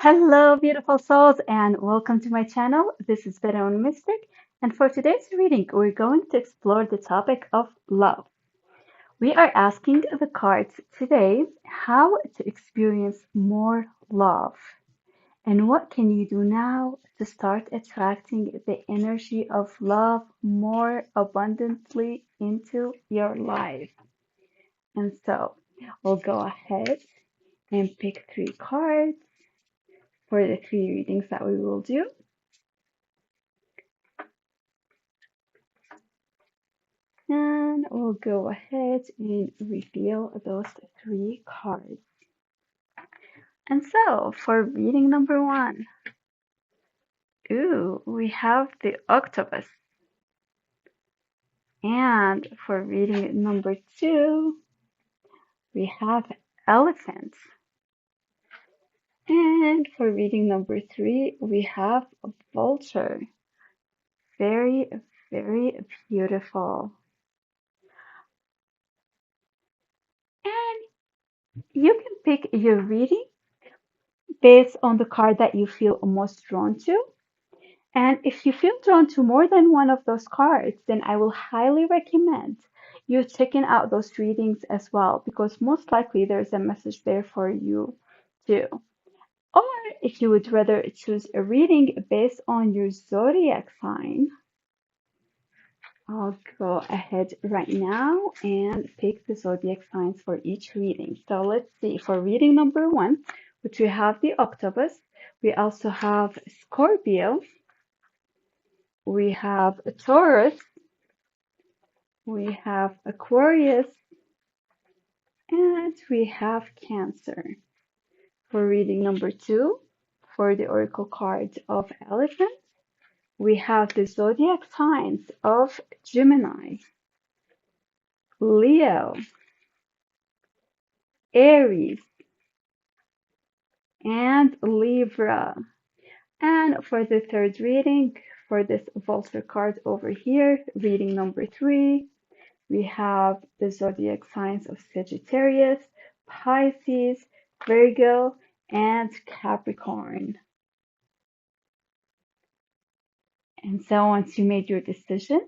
Hello, beautiful souls, and welcome to my channel. This is Veron Mystic, and for today's reading, we're going to explore the topic of love. We are asking the cards today how to experience more love, and what can you do now to start attracting the energy of love more abundantly into your life. And so, we'll go ahead and pick three cards for the three readings that we will do. And we'll go ahead and reveal those three cards. And so for reading number one, we have the Octopus. And for reading number two, we have Elephant. And for reading number three, we have Vulture. Very, very beautiful. And you can pick your reading based on the card that you feel most drawn to. And if you feel drawn to more than one of those cards, then I will highly recommend you checking out those readings as well, because most likely there's a message there for you too. Or if you would rather choose a reading based on your zodiac sign, I'll go ahead right now and pick the zodiac signs for each reading. So let's see, for reading number one, which we have the Octopus, we also have Scorpio, we have a Taurus, we have Aquarius, and we have Cancer. For reading number two, for the oracle card of Elephant, we have the zodiac signs of Gemini, Leo, Aries, and Libra. And for the third reading, for this Vulture card over here, reading number three, we have the zodiac signs of Sagittarius, Pisces, Virgo, and Capricorn. And so once you made your decision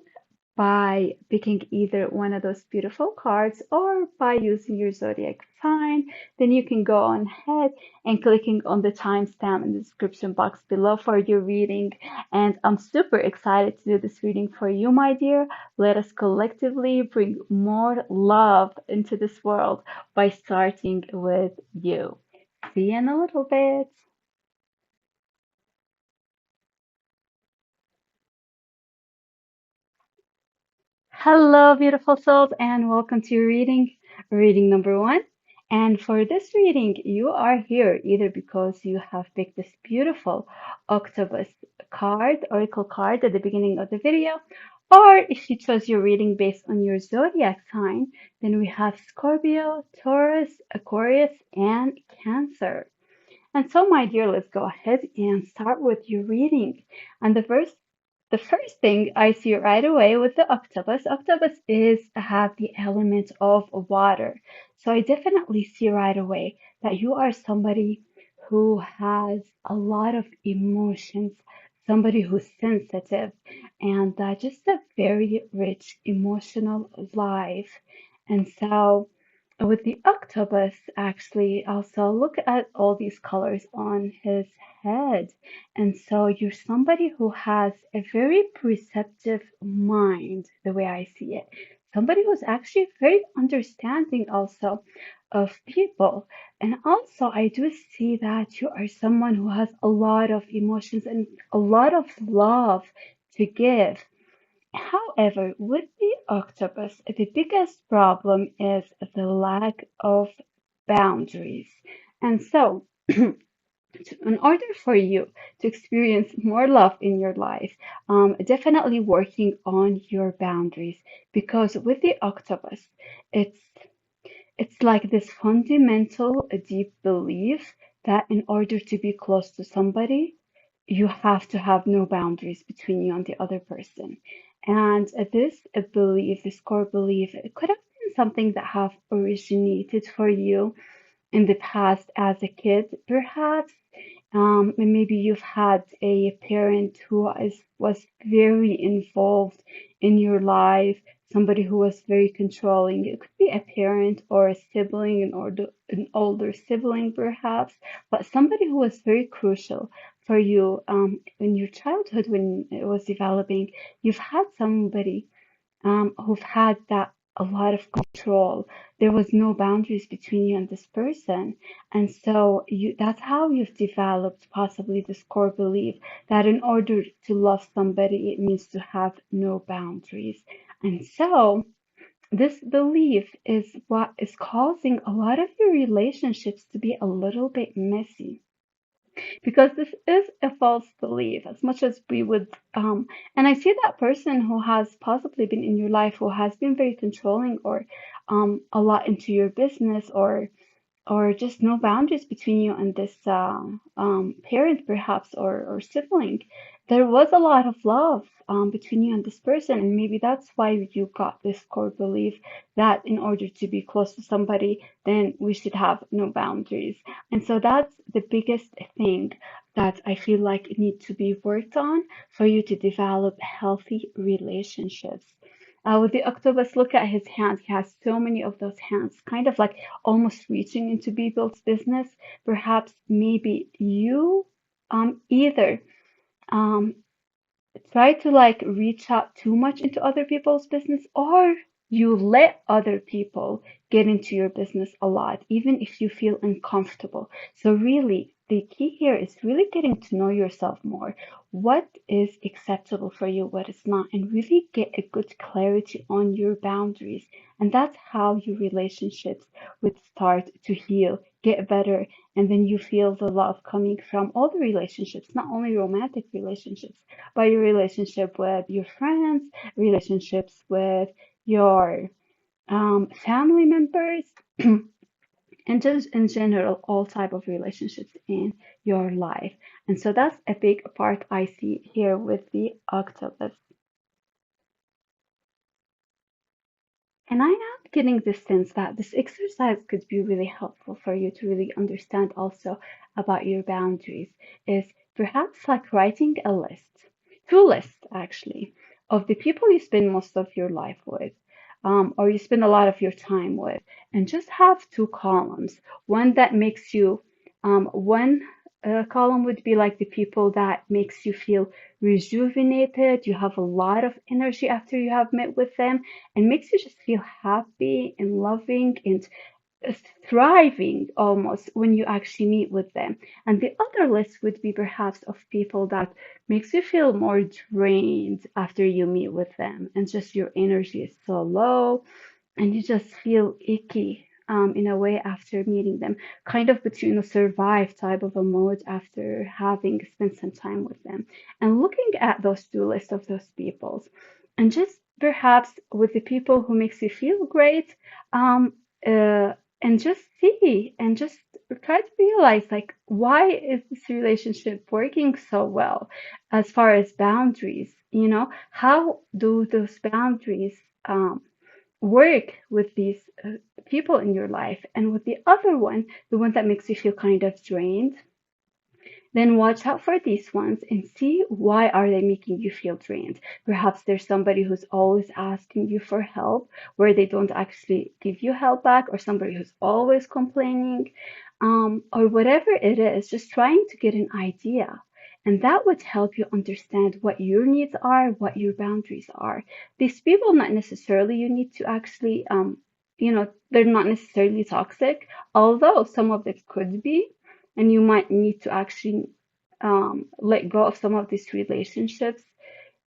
by picking either one of those beautiful cards or by using your zodiac sign, then you can go on ahead and clicking on the timestamp in the description box below for your reading. And I'm super excited to do this reading for you, my dear. Let us collectively bring more love into this world by starting with you. See you in a little bit. Hello, beautiful souls, and welcome to your reading number one. And for this reading, you are here either because you have picked this beautiful Octopus card, oracle card at the beginning of the video, or if you chose your reading based on your zodiac sign, then we have Scorpio, Taurus, Aquarius, and Cancer. And so, my dear, let's go ahead and start with your reading. And the first thing I see right away with the octopus is have the element of water. So I definitely see right away that you are somebody who has a lot of emotions, somebody who's sensitive, and just a very rich emotional life. And so with the octopus, actually, also look at all these colors on his head. And so you're somebody who has a very perceptive mind, the way I see it. Somebody who's actually very understanding also of people. And also, I do see that you are someone who has a lot of emotions and a lot of love to give. However, with the octopus, the biggest problem is the lack of boundaries. And so, in order for you to experience more love in your life, definitely working on your boundaries, because with the octopus, it's it's like this fundamental deep belief that in order to be close to somebody, you have to have no boundaries between you and the other person. And this belief, this core belief, it could have been something that have originated for you in the past as a kid, perhaps, And maybe you've had a parent who was very involved in your life, somebody who was very controlling. It could be a parent or a sibling, an older sibling perhaps, but somebody who was very crucial for you in your childhood when it was developing. You've had somebody who've had that a lot of control. There was no boundaries between you and this person. And so that's how you've developed possibly this core belief that in order to love somebody, it means to have no boundaries. And so this belief is what is causing a lot of your relationships to be a little bit messy because this is a false belief as much as we would and I see that person who has possibly been in your life who has been very controlling or a lot into your business or just no boundaries between you and this parent perhaps or sibling. There was a lot of love between you and this person, and maybe that's why you got this core belief that in order to be close to somebody, then we should have no boundaries. And so that's the biggest thing that I feel like it needs to be worked on for you to develop healthy relationships. With the octopus, look at his hands. He has so many of those hands, kind of like almost reaching into people's business. Perhaps maybe you either um, try to like reach out too much into other people's business, or you let other people get into your business a lot, even if you feel uncomfortable. So really, the key here is really getting to know yourself more. What is acceptable for you, what is not, and really get a good clarity on your boundaries. And that's how your relationships would start to heal, get better, and then you feel the love coming from all the relationships, not only romantic relationships, but your relationship with your friends, relationships with your family members, and just in general, all type of relationships in your life. And so that's a big part I see here with the octopus. And I am getting the sense that this exercise could be really helpful for you to really understand also about your boundaries, is perhaps like writing a list, two lists actually, of the people you spend most of your life with, or you spend a lot of your time with, and just have two columns. One that makes you, one column would be like the people that makes you feel rejuvenated, you have a lot of energy after you have met with them, and makes you just feel happy and loving and thriving almost when you actually meet with them. And the other list would be perhaps of people that makes you feel more drained after you meet with them, and just your energy is so low and you just feel icky in a way after meeting them, kind of between a survive type of a mode after having spent some time with them. And looking at those two lists of those peoples, and just perhaps with the people who makes you feel great, um, uh, and just see and just try to realize like why is this relationship working so well as far as boundaries, how do those boundaries work with these people in your life. And with the other one, the one that makes you feel kind of drained, then watch out for these ones and see why are they making you feel drained. Perhaps there's somebody who's always asking you for help where they don't actually give you help back, or somebody who's always complaining, or whatever it is, just trying to get an idea. And that would help you understand what your needs are, what your boundaries are. These people, not necessarily you need to actually, they're not necessarily toxic, although some of them could be, and you might need to actually let go of some of these relationships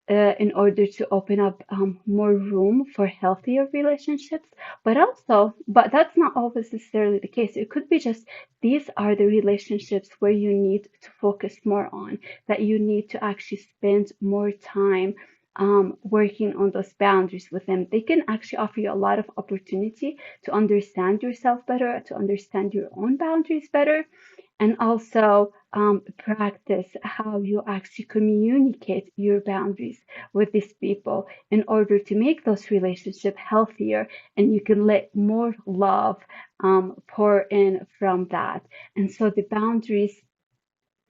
in order to open up more room for healthier relationships. But that's not always necessarily the case. It could be just these are the relationships where you need to focus more on, that you need to actually spend more time working on those boundaries with them. They can actually offer you a lot of opportunity to understand yourself better, to understand your own boundaries better, and also practice how you actually communicate your boundaries with these people in order to make those relationships healthier, and you can let more love pour in from that. And so the boundaries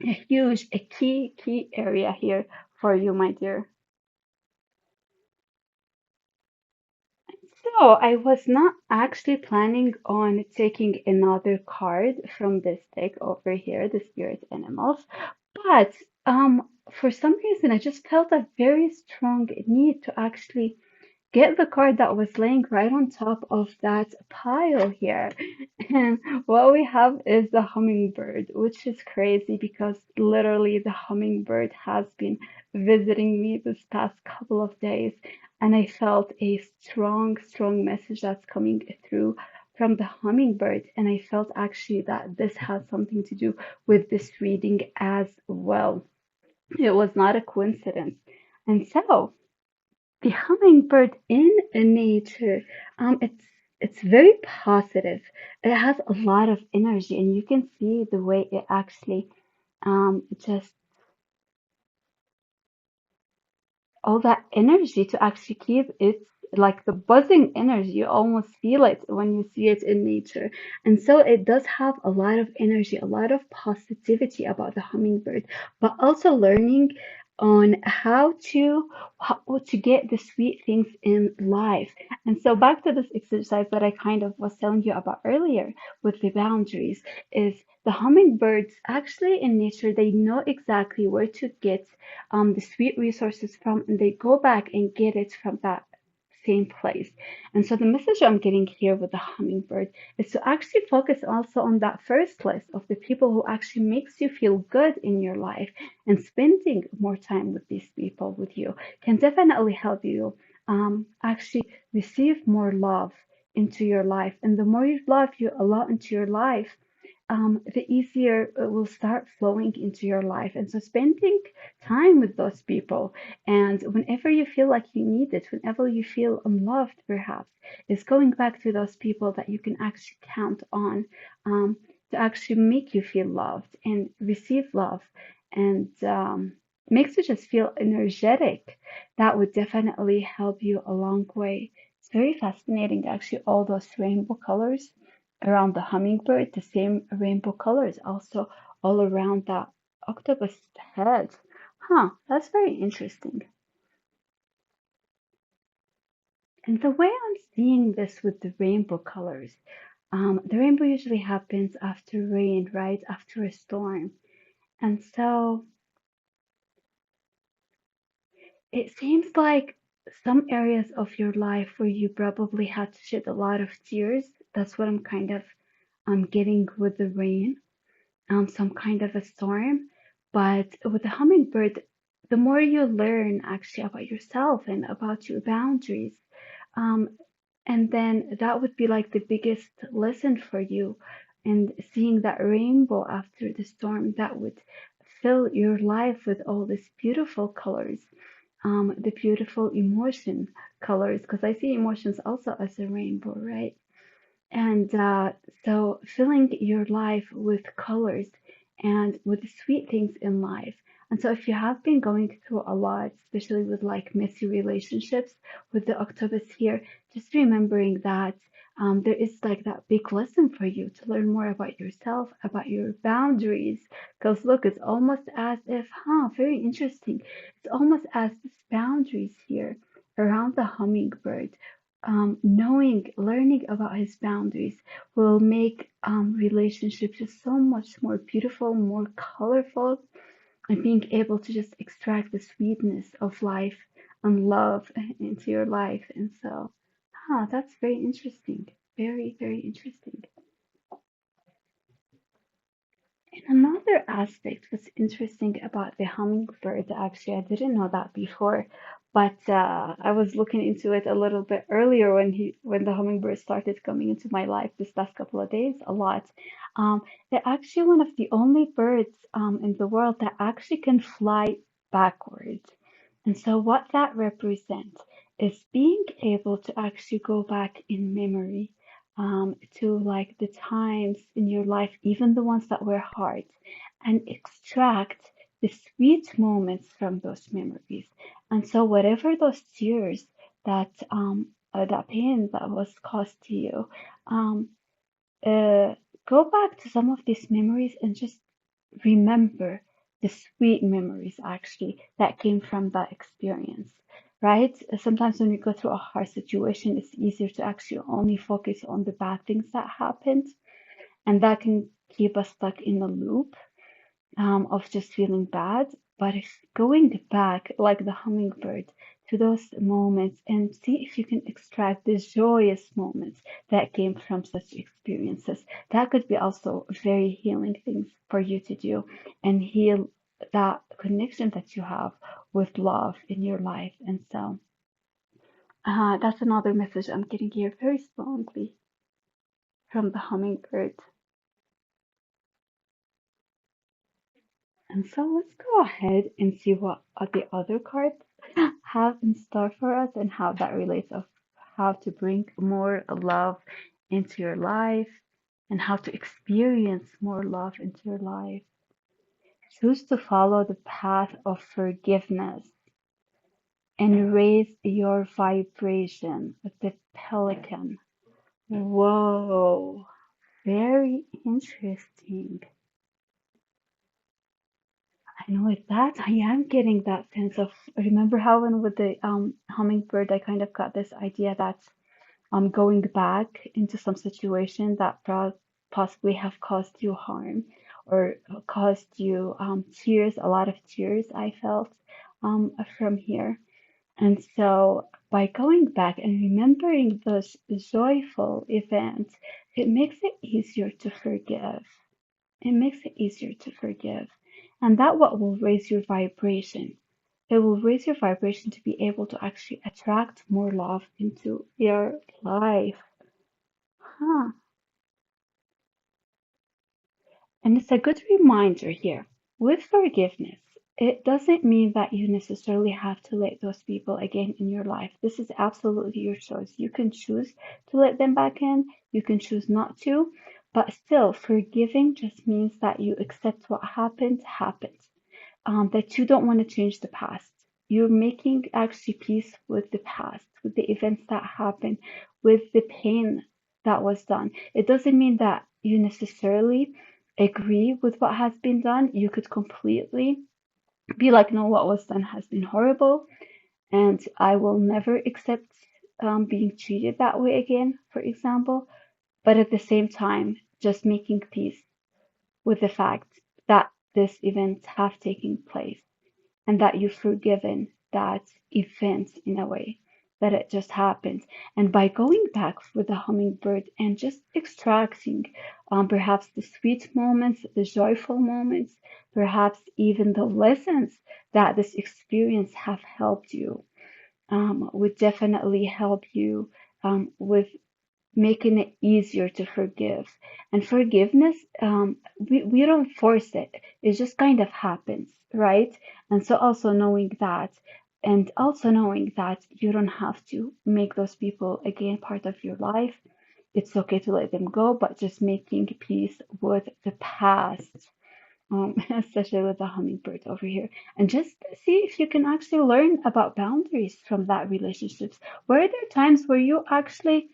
a key area here for you, my dear. So I was not actually planning on taking another card from this deck over here, the spirit animals, but for some reason I just felt a very strong need to actually get the card that was laying right on top of that pile here. And what we have is the hummingbird, which is crazy because literally the hummingbird has been visiting me this past couple of days. And I felt a strong message that's coming through from the hummingbird. And I felt actually that this has something to do with this reading as well. It was not a coincidence. And so, the hummingbird in nature, it's very positive. It has a lot of energy, and you can see the way it actually just all that energy to actually keep it like the buzzing energy. You almost feel it when you see it in nature. And so it does have a lot of energy, a lot of positivity about the hummingbird, but also learning on how to get the sweet things in life. And so back to this exercise that I kind of was telling you about earlier with the boundaries is the hummingbirds actually in nature, they know exactly where to get the sweet resources from, and they go back and get it from that same place. And so the message I'm getting here with the hummingbird is to actually focus also on that first list of the people who actually makes you feel good in your life, and spending more time with these people with you can definitely help you actually receive more love into your life. And the more you love you a lot into your life, the easier it will start flowing into your life. And so spending time with those people, and whenever you feel like you need it, whenever you feel unloved, perhaps, is going back to those people that you can actually count on to actually make you feel loved and receive love, and makes you just feel energetic. That would definitely help you a long way. It's very fascinating, actually, all those rainbow colors around the hummingbird, the same rainbow colors also all around that octopus head. Huh, that's very interesting. And the way I'm seeing this with the rainbow colors, the rainbow usually happens after rain, right? After a storm. And so it seems like some areas of your life where you probably had to shed a lot of tears. That's what I'm kind of getting with the rain, some kind of a storm. But with the hummingbird, the more you learn actually about yourself and about your boundaries, um, and then that would be like the biggest lesson for you. And seeing that rainbow after the storm, that would fill your life with all these beautiful colors, the beautiful emotion colors, because I see emotions also as a rainbow, right? And so filling your life with colors and with sweet things in life. And so if you have been going through a lot, especially with like messy relationships with the octopus here, just remembering that there is like that big lesson for you to learn more about yourself, about your boundaries. Because look, it's almost as if, very interesting. It's almost as this boundaries here around the hummingbird, learning about his boundaries will make relationships just so much more beautiful, more colorful, and being able to just extract the sweetness of life and love into your life. And so, that's very interesting. Very, very interesting. And another aspect what's interesting about the hummingbird, actually, I didn't know that before, but I was looking into it a little bit earlier when the hummingbird started coming into my life this past couple of days a lot. They're actually one of the only birds in the world that actually can fly backwards. And so what that represents is being able to actually go back in memory to like the times in your life, even the ones that were hard, and extract the sweet moments from those memories. And so, whatever those tears that pain that was caused to you, um, uh, go back to some of these memories and just remember. the sweet memories actually that came from that experience, right? Sometimes when we go through a hard situation, it's easier to actually only focus on the bad things that happened, and that can keep us stuck in a loop of just feeling bad. But if going back, like the hummingbird, to those moments and see if you can extract the joyous moments that came from such experiences, that could be also very healing things for you to do and heal that connection that you have with love in your life. And so that's another message I'm getting here very strongly from the hummingbird. And so let's go ahead and see what the other cards have in store for us and how that relates of how to bring more love into your life and how to experience more love into your life. Choose to follow the path of forgiveness and raise your vibration with the pelican. Whoa, very interesting. I know with that, I am getting that sense of remember how when with the hummingbird, I kind of got this idea that going back into some situation that possibly have caused you harm or caused you tears, a lot of tears I felt from here. And so by going back and remembering those joyful events, it makes it easier to forgive. It makes it easier to forgive. And that what will raise your vibration. It will raise your vibration to be able to actually attract more love into your life. Huh. And it's a good reminder here. With forgiveness, it doesn't mean that you necessarily have to let those people again in your life. This is absolutely your choice. You can choose to let them back in, you can choose not to, but still, forgiving just means that you accept what happened, happened. That you don't want to change the past. You're making actually peace with the past, with the events that happened, with the pain that was done. It doesn't mean that you necessarily agree with what has been done. You could completely be like, no, what was done has been horrible, and I will never accept being treated that way again, for example. But at the same time, just making peace with the fact that these events have taken place and that you've forgiven that event in a way that it just happened. And by going back with the hummingbird and just extracting perhaps the sweet moments, the joyful moments, perhaps even the lessons that this experience have helped you, would definitely help you with making it easier to forgive. And forgiveness, we don't force it. It just kind of happens, right? And so also knowing that, and also knowing that you don't have to make those people again part of your life. It's okay to let them go, but just making peace with the past. Especially with the hummingbird over here, and just see if you can actually learn about boundaries from that relationships. Were there times where you actually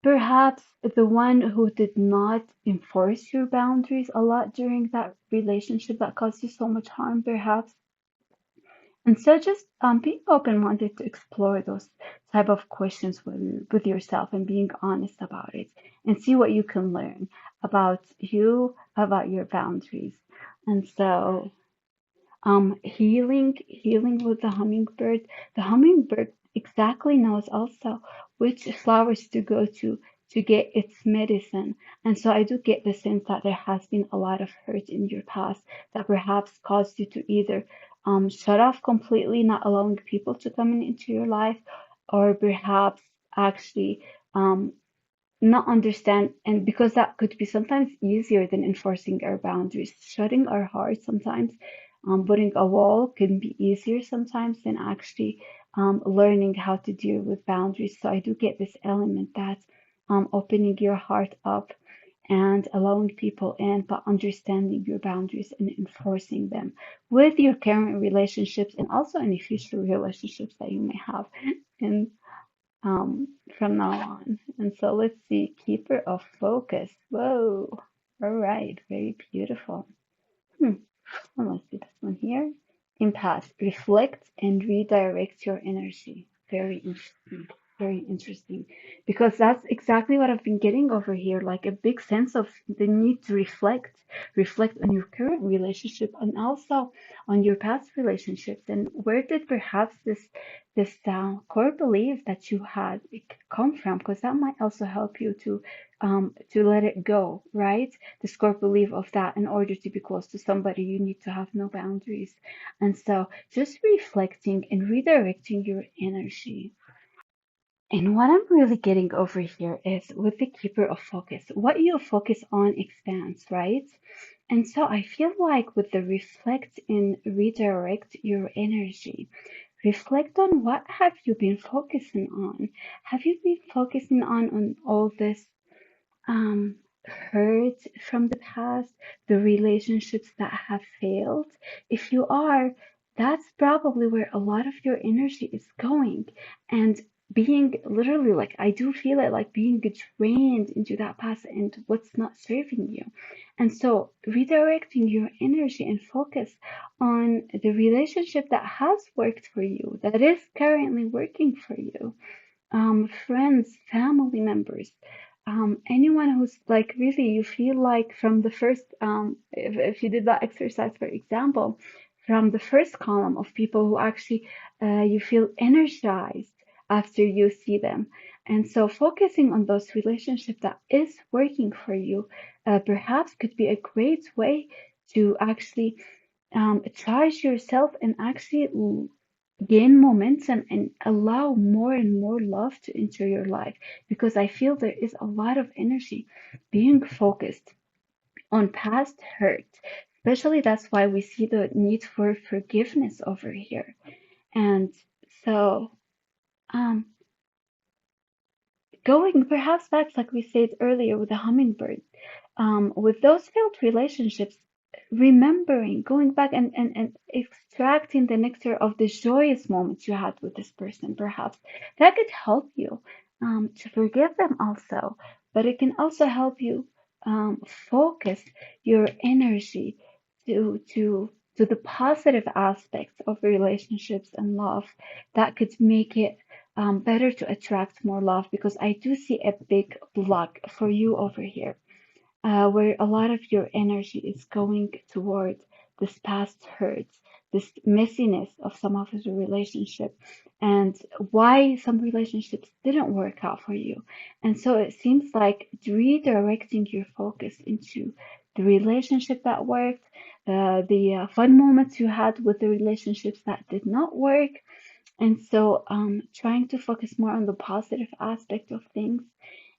perhaps the one who did not enforce your boundaries a lot during that relationship that caused you so much harm, perhaps? And so just being open-minded to explore those type of questions with yourself and being honest about it and see what you can learn about you, about your boundaries. And so healing with the hummingbird. The hummingbird exactly knows also which flowers to go to get its medicine. And so I do get the sense that there has been a lot of hurt in your past that perhaps caused you to either shut off completely, not allowing people to come into your life, or perhaps actually not understand, and because that could be sometimes easier than enforcing our boundaries, shutting our hearts sometimes, putting a wall can be easier sometimes than actually learning how to deal with boundaries. So I do get this element that opening your heart up and allowing people in, but understanding your boundaries and enforcing them with your current relationships and also any future relationships that you may have. And from now on. And so let's see, keeper of focus. Whoa. All right, very beautiful. Hmm. Let's see this one here. Impasse. Reflect and redirect your energy. Very interesting. Very interesting. Because that's exactly what I've been getting over here. Like a big sense of the need to reflect. Reflect on your current relationship and also on your past relationships. And where did perhaps this core belief that you had come from? Because that might also help you to let it go, right? The core belief of that in order to be close to somebody, you need to have no boundaries. And so just reflecting and redirecting your energy. And what I'm really getting over here is with the keeper of focus, what you focus on expands, right? And so I feel like with the reflect and redirect your energy, reflect on what have you been focusing on? Have you been focusing on all this um, hurt from the past, the relationships that have failed? If you are, that's probably where a lot of your energy is going. And being literally like, I do feel it like being drained into that past and what's not serving you. And so redirecting your energy and focus on the relationship that has worked for you, that is currently working for you, friends, family members, anyone who's like really you feel like from the first, if you did that exercise, for example, from the first column of people who actually you feel energized after you see them. And so focusing on those relationships that is working for you, perhaps could be a great way to actually charge yourself and actually gain momentum and allow more and more love to enter your life, because I feel there is a lot of energy being focused on past hurt. Especially that's why we see the need for forgiveness over here. And so um going perhaps back like we said earlier with the hummingbird, with those failed relationships, remembering, going back and extracting the nectar of the joyous moments you had with this person, perhaps that could help you to forgive them also. But it can also help you focus your energy to the positive aspects of relationships and love that could make it better to attract more love, because I do see a big block for you over here, where a lot of your energy is going toward this past hurts, this messiness of some of the relationship, and why some relationships didn't work out for you. And so it seems like redirecting your focus into the relationship that worked, the fun moments you had with the relationships that did not work, and so, trying to focus more on the positive aspect of things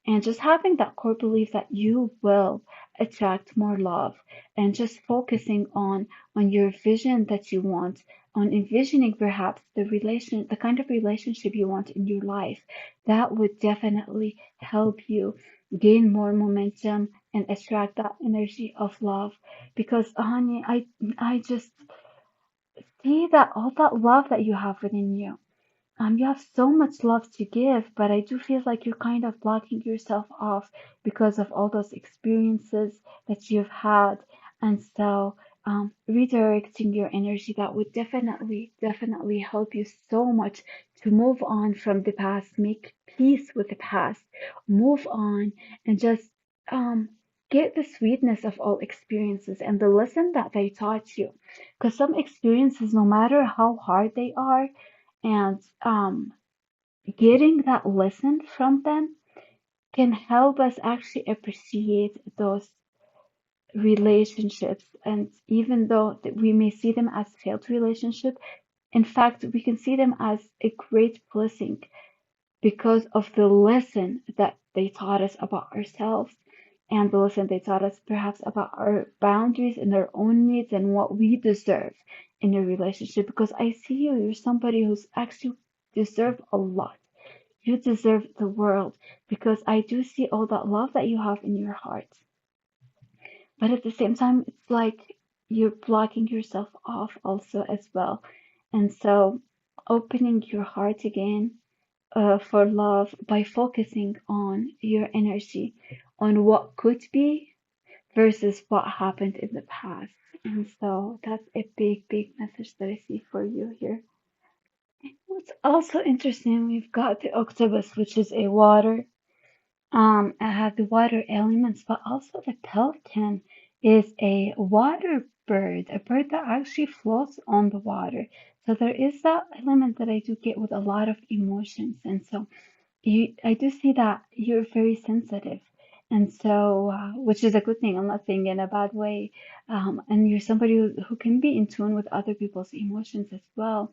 and just having that core belief that you will attract more love, and just focusing on your vision that you want, on envisioning perhaps the kind of relationship you want in your life, that would definitely help you gain more momentum and attract that energy of love. Because honey, I just see that all that love that you have within you, you have so much love to give, but I do feel like you're kind of blocking yourself off because of all those experiences that you've had. And so, redirecting your energy, that would definitely help you so much to move on from the past, make peace with the past, move on, and just um, get the sweetness of all experiences and the lesson that they taught you. Because some experiences, no matter how hard they are, and getting that lesson from them can help us actually appreciate those relationships. And even though that we may see them as failed relationship, in fact, we can see them as a great blessing because of the lesson that they taught us about ourselves, and the lesson they taught us perhaps about our boundaries and our own needs and what we deserve in a relationship. Because I see you, you're somebody who's actually deserve a lot. You deserve the world, because I do see all that love that you have in your heart. But at the same time, it's like you're blocking yourself off also as well. And so opening your heart again for love by focusing on your energy, on what could be, versus what happened in the past. And so that's a big, big message that I see for you here. What's also interesting, we've got the octopus, which is a water. I have the water elements, but also the pelican is a water bird, a bird that actually floats on the water. So there is that element that I do get with a lot of emotions. And so I do see that you're very sensitive. And so, which is a good thing. I'm not saying in a bad way. And you're somebody who can be in tune with other people's emotions as well.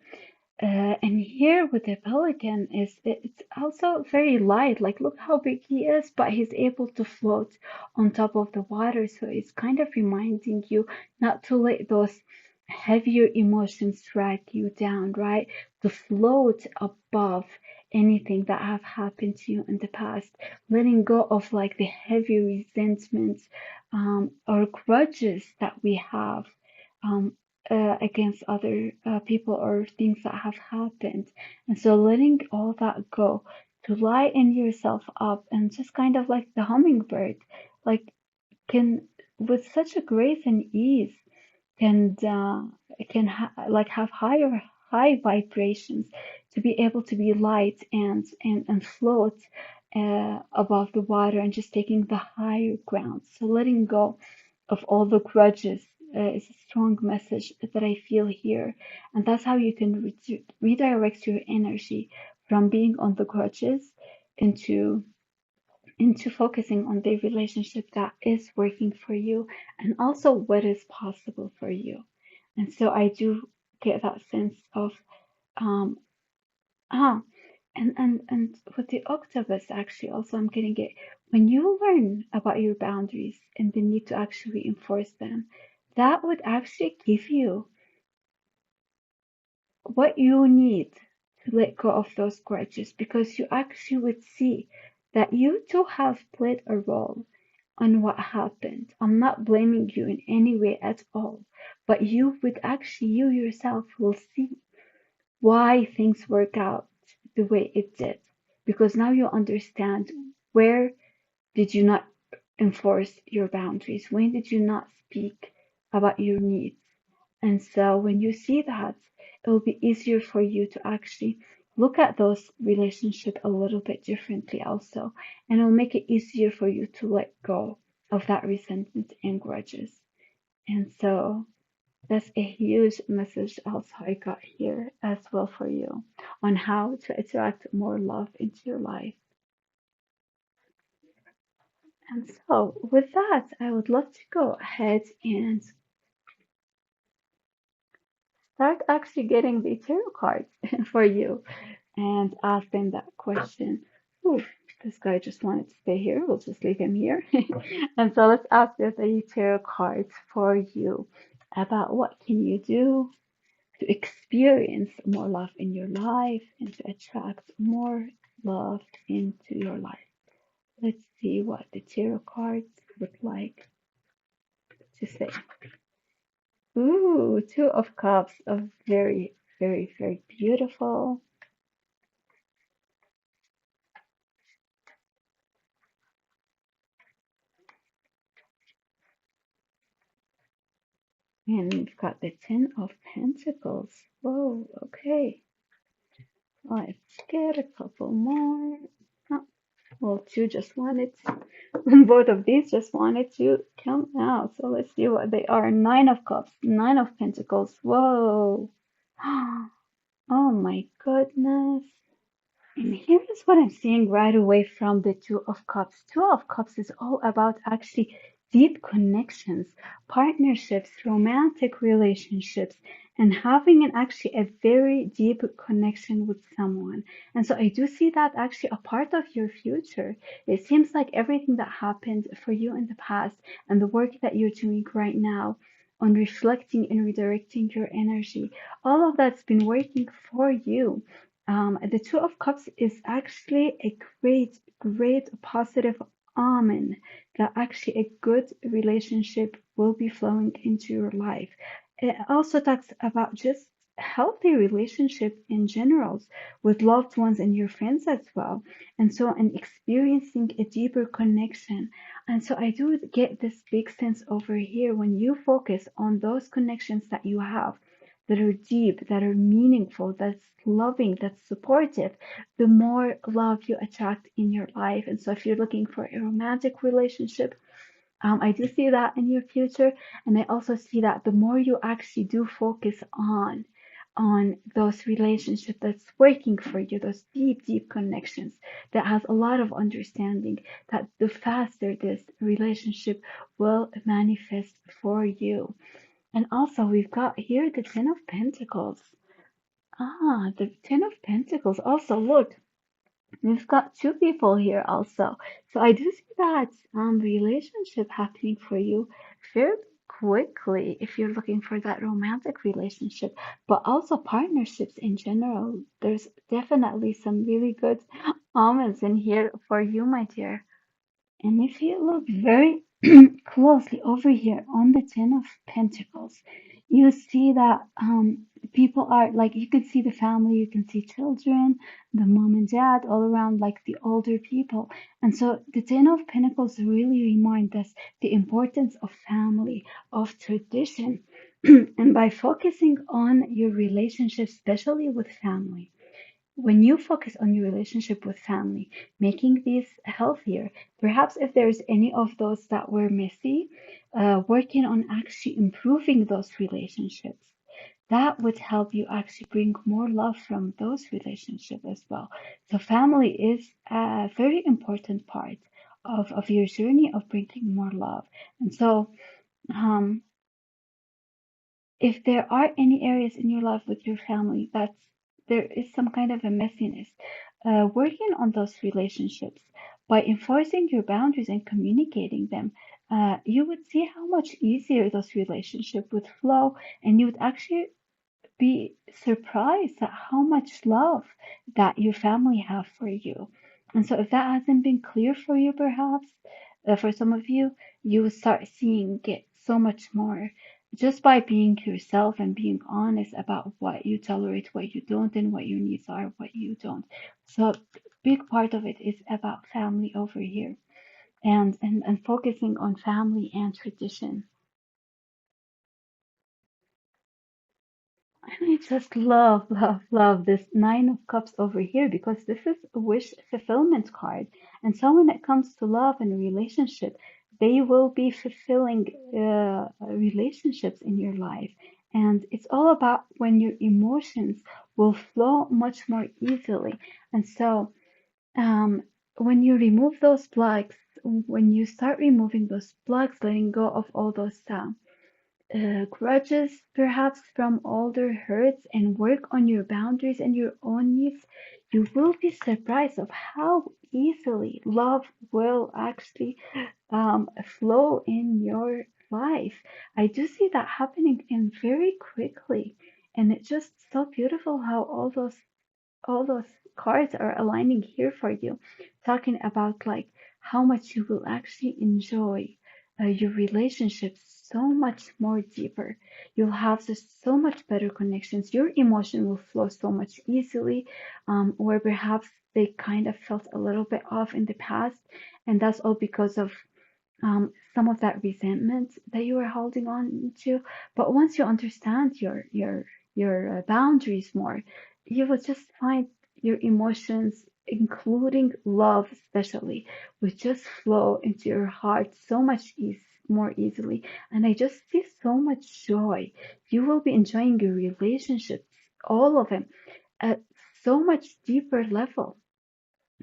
And here with the pelican it's also very light. Like look how big he is, but he's able to float on top of the water. So it's kind of reminding you not to let those heavier emotions drag you down, right? To float above anything that have happened to you in the past, letting go of like the heavy resentments or grudges that we have. Um, against other people or things that have happened. And so letting all that go to lighten yourself up and just kind of like the hummingbird, like can with such a grace and ease can like have high vibrations to be able to be light and float above the water and just taking the higher ground. So letting go of all the grudges is a strong message that I feel here, and that's how you can redirect your energy from being on the grudges into focusing on the relationship that is working for you and also what is possible for you. And so I do get that sense of um ah and with the octopus actually also I'm getting it when you learn about your boundaries and the need to actually enforce them, that would actually give you what you need to let go of those grudges because you actually would see that you too have played a role on what happened. I'm not blaming you in any way at all, but you would actually, you yourself will see why things work out the way it did because now you understand where did you not enforce your boundaries, when did you not speak about your needs. And so when you see that, it will be easier for you to actually look at those relationships a little bit differently also. And it'll make it easier for you to let go of that resentment and grudges. And so that's a huge message also I got here as well for you on how to attract more love into your life. And so with that, I would love to go ahead and start actually getting the tarot cards for you and ask them that question. Ooh, this guy just wanted to stay here. We'll just leave him here. And so let's ask the tarot cards for you about what can you do to experience more love in your life and to attract more love into your life. Let's see what the tarot cards would like to say. Ooh, Two of Cups, a very, very, very beautiful. And we've got the Ten of Pentacles. Whoa, okay. Let's get a couple more. Oh, well, two just wanted to, both of these just wanted to come out. So let's see what they are. Nine of Cups, Nine of Pentacles. Whoa. Oh my goodness. And here is what I'm seeing right away from the Two of Cups. Two of Cups is all about actually deep connections, partnerships, romantic relationships, and having actually a very deep connection with someone. And so I do see that actually a part of your future. It seems like everything that happened for you in the past and the work that you're doing right now on reflecting and redirecting your energy, all of that's been working for you. The Two of Cups is actually a great, great positive omen that actually a good relationship will be flowing into your life. It also talks about just healthy relationship in general with loved ones and your friends as well. And so, and experiencing a deeper connection. And so, I do get this big sense over here when you focus on those connections that you have that are deep, that are meaningful, that's loving, that's supportive, the more love you attract in your life. And so, if you're looking for a romantic relationship, I do see that in your future, and I also see that the more you actually do focus on those relationships that's working for you, those deep, deep connections that has a lot of understanding, that the faster this relationship will manifest for you. And also, we've got here the Ten of Pentacles. Ah, the Ten of Pentacles. Also, look, we've got two people here also. So I do see that relationship happening for you fairly quickly if you're looking for that romantic relationship, but also partnerships in general. There's definitely some really good omens in here for you, my dear. And if you look very closely over here on the Ten of Pentacles, you see that people are like, you can see the family, you can see children, the mom and dad, all around, like the older people. And so the Ten of Pentacles really remind us the importance of family, of tradition. And by focusing on your relationship, especially with family, when you focus on your relationship with family, making these healthier, perhaps if there's any of those that were messy, working on actually improving those relationships, that would help you actually bring more love from those relationships as well. So family is a very important part of your journey of bringing more love. And so, um, if there are any areas in your life with your family that there is some kind of a messiness, working on those relationships by enforcing your boundaries and communicating them, you would see how much easier those relationships would flow, and you would actually be surprised at how much love that your family have for you. And so if that hasn't been clear for you, perhaps for some of you, you will start seeing it so much more just by being yourself and being honest about what you tolerate, what you don't, and what your needs are, what you don't. So big part of it is about family over here, and focusing on family and tradition. And I just love, love, love this Nine of Cups over here because this is a wish fulfillment card. And so when it comes to love and relationship, they will be fulfilling relationships in your life. And it's all about when your emotions will flow much more easily. And so um, when you remove those blocks, when you start removing those blocks, letting go of all those grudges, perhaps from older hurts, and work on your boundaries and your own needs, you will be surprised of how easily love will actually flow in your life. I do see that happening in very quickly, and it's just so beautiful how all those cards are aligning here for you, talking about like how much you will actually enjoy your relationships so much more deeper. You'll have just so much better connections. Your emotion will flow so much easily, where perhaps they kind of felt a little bit off in the past, and that's all because of some of that resentment that you were holding on to. But once you understand your boundaries more, you will just find your emotions, including love especially, will just flow into your heart so much more easily. And I just see so much joy. You will be enjoying your relationships, all of them, at so much deeper level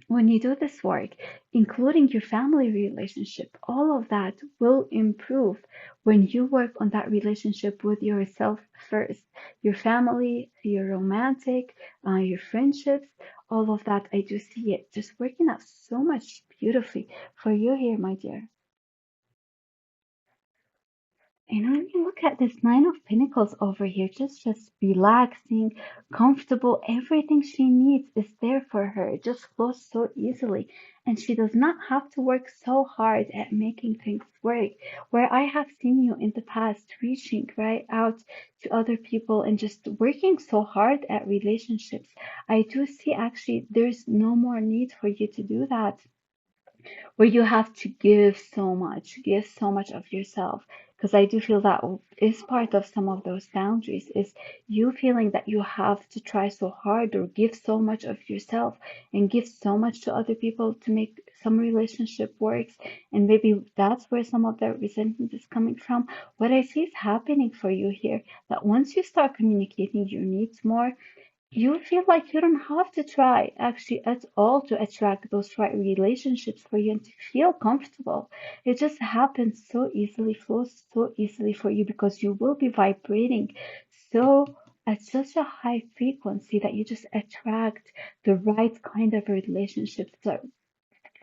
when you do this work, including your family relationship. All of that will improve when you work on that relationship with yourself first. Your family, your romantic, your friendships, all of that. I do see it just working out so much beautifully for you here, my dear. And when you look at this Nine of Pentacles over here, just relaxing, comfortable, everything she needs is there for her. It just flows so easily. and she does not have to work so hard at making things work. Where I have seen you in the past reaching right out to other people and just working so hard at relationships, I do see actually there's no more need for you to do that, where you have to give so much of yourself. Because I do feel that is part of some of those boundaries, is you feeling that you have to try so hard or give so much of yourself and give so much to other people to make some relationship works. And maybe that's where some of the resentment is coming from. What I see is happening for you here, that once you start communicating your needs more, you feel like you don't have to try actually at all to attract those right relationships for you and to feel comfortable. It just happens so easily, flows so easily for you because you will be vibrating so at such a high frequency that you just attract the right kind of relationships, the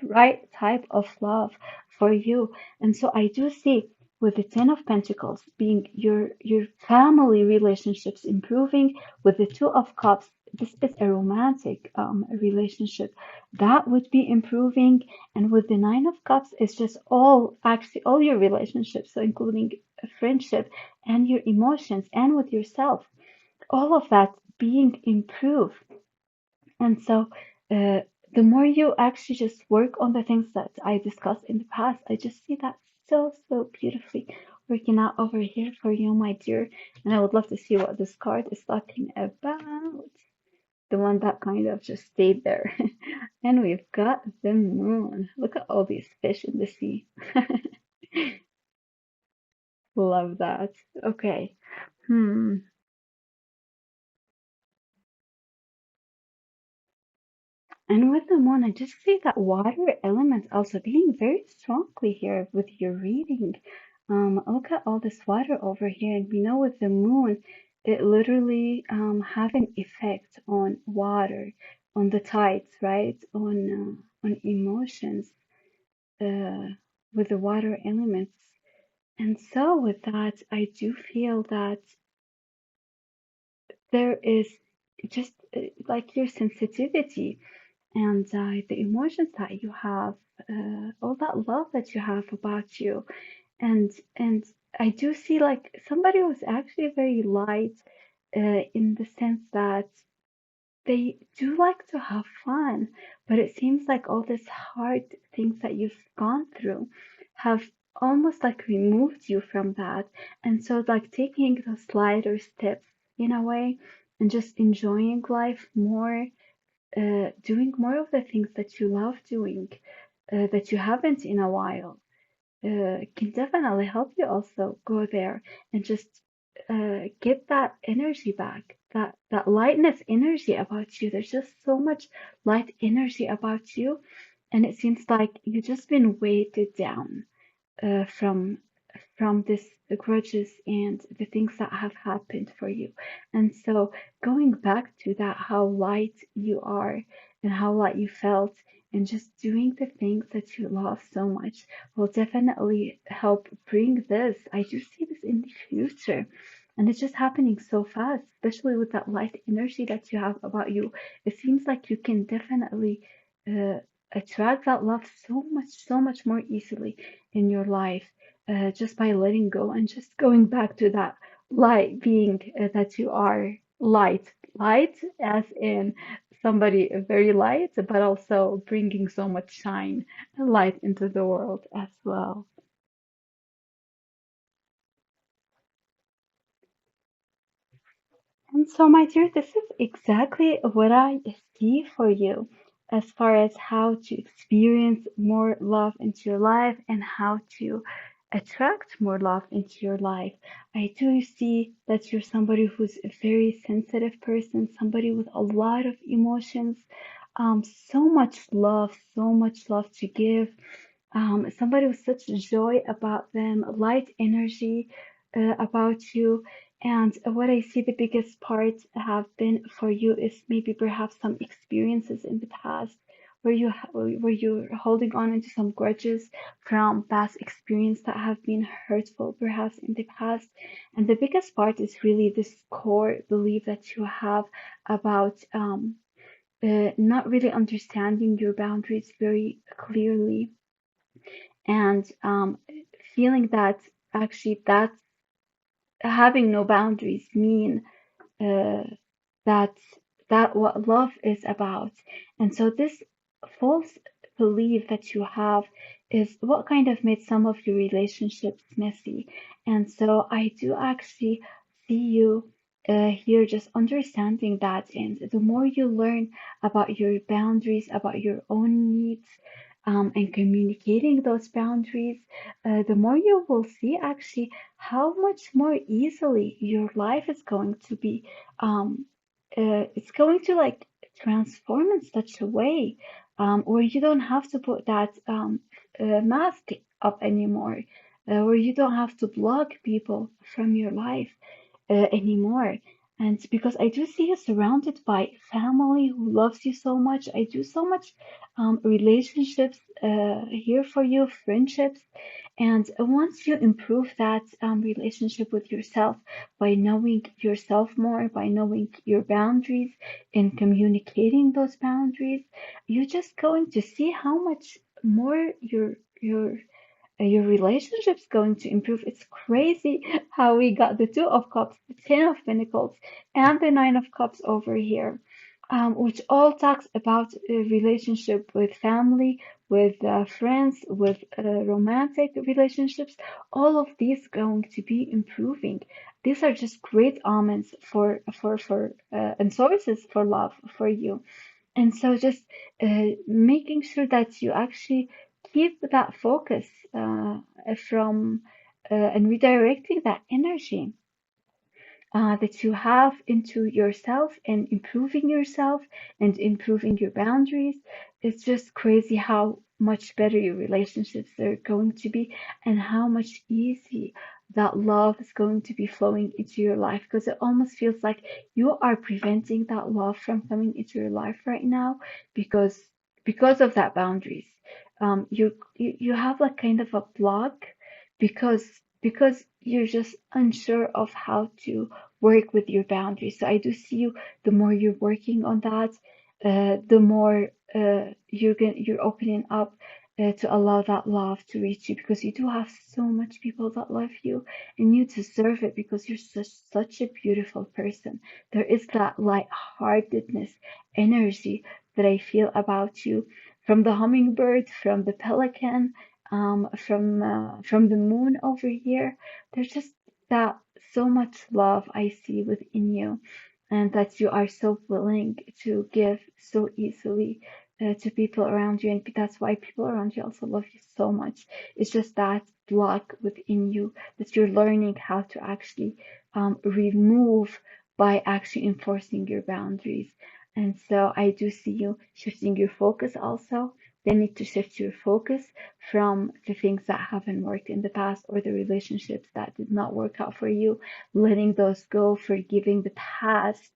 right type of love for you. And so I do see with the Ten of Pentacles being your family relationships improving, with the Two of Cups, this is a romantic relationship that would be improving, and with the Nine of Cups, it's just all actually all your relationships, so including a friendship and your emotions and with yourself, all of that being improved. And so, the more you actually just work on the things that I discussed in the past, I just see that so, so beautifully working out over here for you, my dear. And I would love to see what this card is talking about. The one that kind of just stayed there. And we've got the moon. Look at all these fish in the sea. Love that. Okay. Hmm. And with the moon, I just see that water element also being very strongly here with your reading. Look at all this water over here, and we know with the moon, it literally have an effect on water, on the tides, right? On emotions, uh, with the water elements. And so with that, I do feel that there is just like your sensitivity and the emotions that you have, all that love that you have about you, and I do see like somebody who's actually very light, in the sense that they do like to have fun, but it seems like all these hard things that you've gone through have almost like removed you from that, and so like taking those lighter steps in a way and just enjoying life more, doing more of the things that you love doing, that you haven't in a while, can definitely help you also go there and just get that energy back, that lightness energy about you. There's just so much light energy about you, and it seems like you've just been weighted down, from this grudges and the things that have happened for you. And so going back to that, how light you are and how light you felt, and just doing the things that you love so much will definitely help bring this. I do see this in the future. And it's just happening so fast, especially with that light energy that you have about you. It seems like you can definitely uh, attract that love so much more easily in your life, just by letting go and just going back to that light being, that you are light as in somebody very light, but also bringing so much shine and light into the world as well. And so, my dear, this is exactly what I see for you as far as how to experience more love into your life and how to attract more love into your life. I do see that you're somebody who's a very sensitive person, somebody with a lot of emotions, so much love to give, somebody with such joy about them, light energy about you. And what I see the biggest part have been for you is maybe perhaps some experiences in the past where where you're holding on into some grudges from past experience that have been hurtful perhaps in the past. And the biggest part is really this core belief that you have about not really understanding your boundaries very clearly, and feeling that actually that having no boundaries mean uh, that that what love is about. And so this false belief that you have is what kind of made some of your relationships messy. And so I do actually see you here just understanding that. And the more you learn about your boundaries, about your own needs, and communicating those boundaries, the more you will see actually how much more easily your life is going to be. It's going to like transform in such a way where you don't have to put that mask up anymore, where you don't have to block people from your life anymore. And because I do see you surrounded by family who loves you so much, I do so much relationships here for you, friendships. And once you improve that relationship with yourself by knowing yourself more, by knowing your boundaries and communicating those boundaries, you're just going to see how much more your relationship's going to improve. It's crazy how we got the Two of Cups, the Ten of Pentacles, and the Nine of Cups over here, which all talks about a relationship with family, with friends, with romantic relationships. All of these going to be improving. These are just great omens for and sources for love for you. And so just making sure that you actually keep that focus from and redirecting that energy that you have into yourself and improving your boundaries. It's just crazy how much better your relationships are going to be and how much easy that love is going to be flowing into your life, because it almost feels like you are preventing that love from coming into your life right now because of that boundaries. You have like kind of a block because you're just unsure of how to work with your boundaries. So I do see you, the more you're working on that, the more you're opening up to allow that love to reach you, because you do have so much people that love you and you deserve it because you're such a beautiful person. There is that lightheartedness energy that I feel about you, from the hummingbird, from the pelican, from the moon over here. There's just that so much love I see within you, and that you are so willing to give so easily to people around you, and that's why people around you also love you so much. It's just that block within you that you're learning how to actually remove by actually enforcing your boundaries. And so I do see you shifting your focus also. They need to shift your focus from the things that haven't worked in the past, or the relationships that did not work out for you, letting those go, forgiving the past,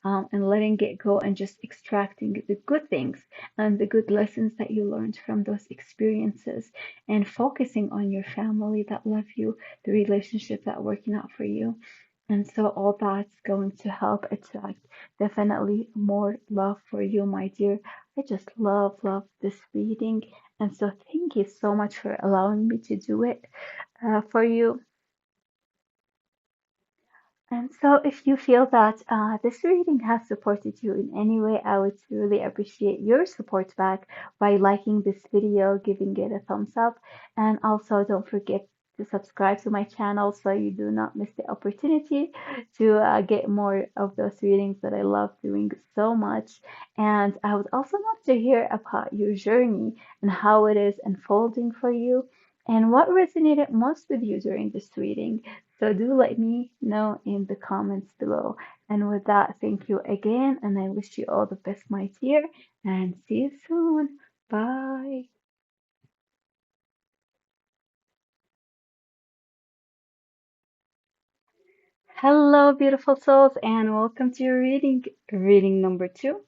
and letting it go, and just extracting the good things and the good lessons that you learned from those experiences, and focusing on your family that love you, the relationship that working out for you. And so all that's going to help attract definitely more love for you, my dear. I just love this reading. And so thank you so much for allowing me to do it for you. And so, if you feel that this reading has supported you in any way, I would really appreciate your support back by liking this video, giving it a thumbs up, and also don't forget to subscribe to my channel so you do not miss the opportunity to get more of those readings that I love doing so much. And I would also love to hear about your journey and how it is unfolding for you, and what resonated most with you during this reading. So do let me know in the comments below. And with that, thank you again, and I wish you all the best, my dear, and see you soon. Bye. Hello, beautiful souls, and welcome to your reading number 2.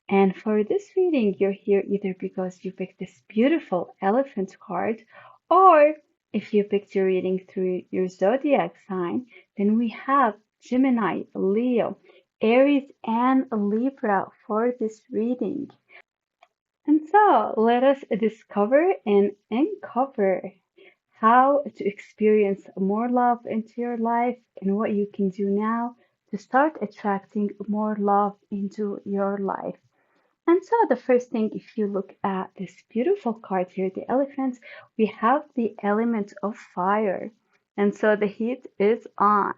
And for this reading, you're here either because you picked this beautiful elephant card, or if you picked your reading through your zodiac sign, then we have Gemini, Leo, Aries, and Libra for this reading. And so let us discover and uncover how to experience more love into your life and what you can do now to start attracting more love into your life. And so the first thing, if you look at this beautiful card here, the elephant, we have the element of fire. And so the heat is on.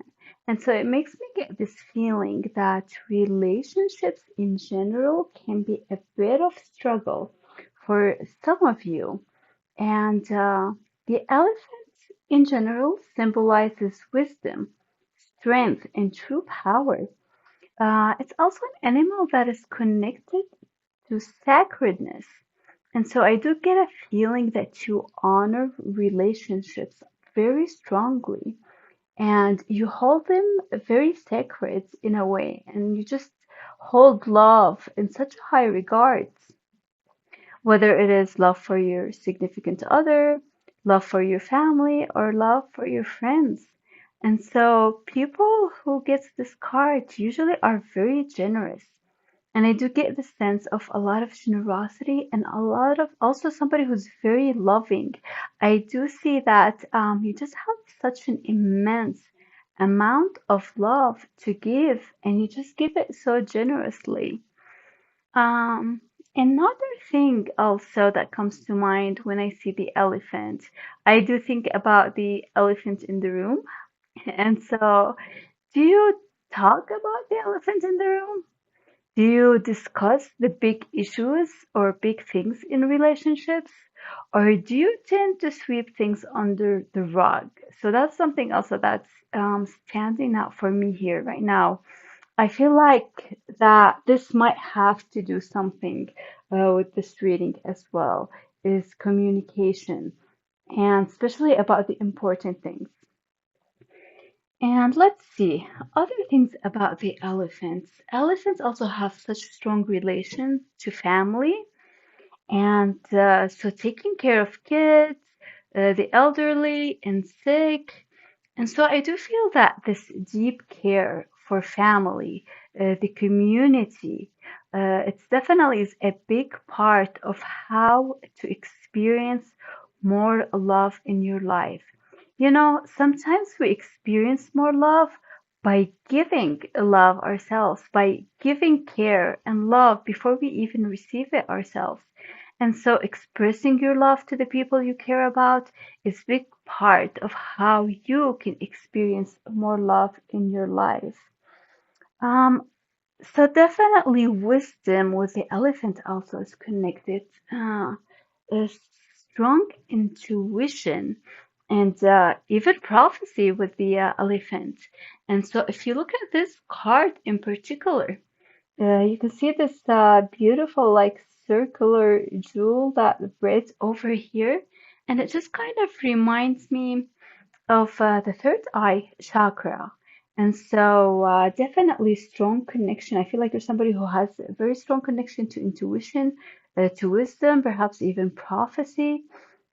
And so it makes me get this feeling that relationships in general can be a bit of struggle for some of you. And the elephant in general symbolizes wisdom, strength, and true power. It's also an animal that is connected to sacredness. And so I do get a feeling that you honor relationships very strongly and you hold them very sacred in a way, and you just hold love in such high regards, whether it is love for your significant other, love for your family, or love for your friends. And so people who get this card usually are very generous. And I do get the sense of a lot of generosity and a lot of also somebody who's very loving. I do see that you just have such an immense amount of love to give, and you just give it so generously. Um, Another thing also that comes to mind when I see the elephant, I do think about the elephant in the room. And so, do you talk about the elephant in the room? Do you discuss the big issues or big things in relationships? Or do you tend to sweep things under the rug? So that's something also that's standing out for me here right now. I feel like that this might have to do something with this reading as well, is communication, and especially about the important things. And let's see, other things about the elephants. Elephants also have such strong relation to family, and so taking care of kids, the elderly, and sick. And so I do feel that this deep care for family, the community, it's definitely is a big part of how to experience more love in your life. You know, sometimes we experience more love by giving love ourselves, by giving care and love before we even receive it ourselves. And so expressing your love to the people you care about is a big part of how you can experience more love in your life. Um, so definitely wisdom with the elephant also is connected. A strong intuition and even prophecy with the elephant. And so if you look at this card in particular, you can see this beautiful like circular jewel that breaks over here, and it just kind of reminds me of the third eye chakra. And so definitely strong connection. I feel like you're somebody who has a very strong connection to intuition, to wisdom, perhaps even prophecy.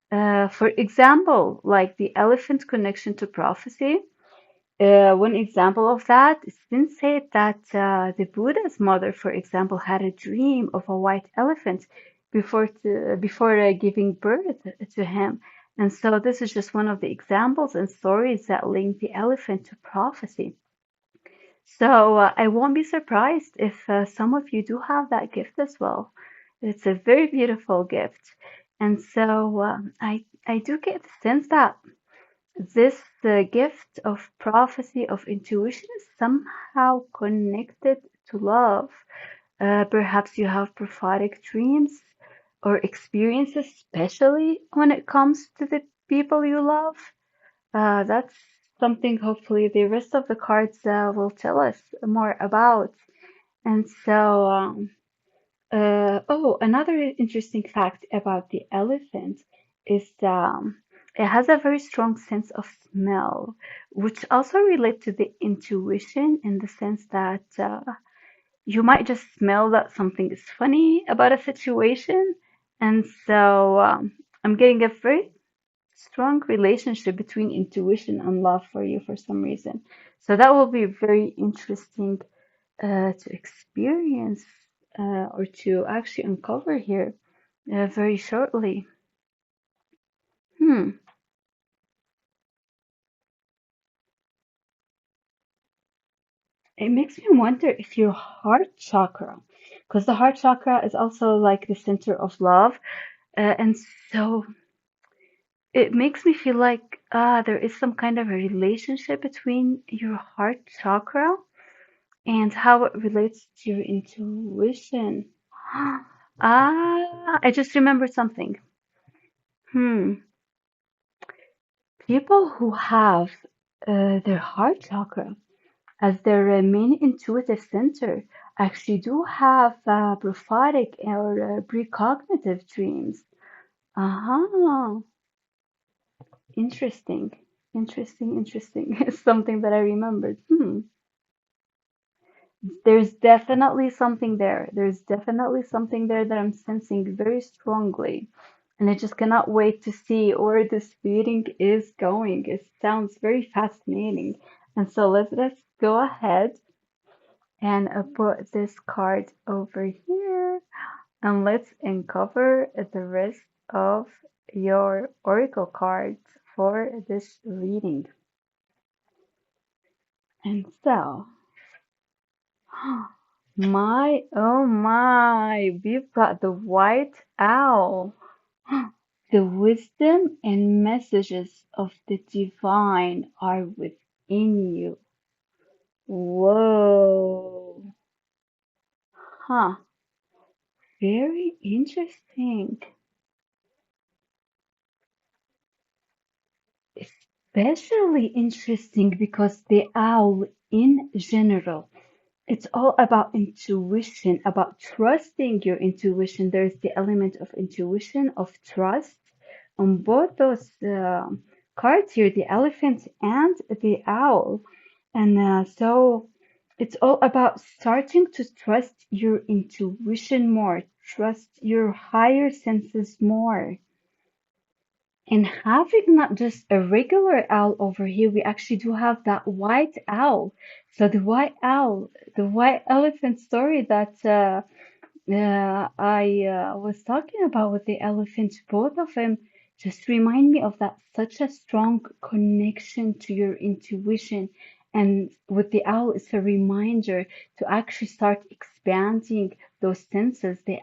For example, like the elephant connection to prophecy. One example of that, it's been said that the Buddha's mother, for example, had a dream of a white elephant before giving birth to him. And so this is just one of the examples and stories that link the elephant to prophecy. So I won't be surprised if some of you do have that gift as well. It's a very beautiful gift. And so I do get the sense that this gift of prophecy, of intuition, is somehow connected to love. Perhaps you have prophetic dreams or experiences, especially when it comes to the people you love. That's something hopefully the rest of the cards will tell us more about. And so, oh, another interesting fact about the elephant is it has a very strong sense of smell, which also relates to the intuition in the sense that you might just smell that something is funny about a situation. And so I'm getting a very strong relationship between intuition and love for you for some reason. So that will be very interesting to experience or to actually uncover here very shortly. Hmm. It makes me wonder if your heart chakra, because the heart chakra is also like the center of love, and so it makes me feel like there is some kind of a relationship between your heart chakra and how it relates to your intuition. I just remembered something. Hmm. People who have their heart chakra as their main intuitive center actually do have prophetic or precognitive dreams. Uh-huh. Interesting. Interesting, interesting. It's something that I remembered. There's definitely something there. There's definitely something there that I'm sensing very strongly. And I just cannot wait to see where this reading is going. It sounds very fascinating. And so let's go ahead and put this card over here and let's uncover the rest of your oracle cards for this reading. And so, my, oh my, we've got the white owl. The wisdom and messages of the divine are within you. Whoa. Huh. Very interesting. Especially interesting because the owl in general, it's all about intuition, about trusting your intuition. There's the element of intuition, of trust on both those cards here, the elephant and the owl. And so it's all about starting to trust your intuition more, trust your higher senses more. And having not just a regular owl over here, we actually do have that white owl. So the white owl, the white elephant story that I was talking about with the elephant, both of them just remind me of that such a strong connection to your intuition. And with the owl, it's a reminder to actually start expanding those senses, the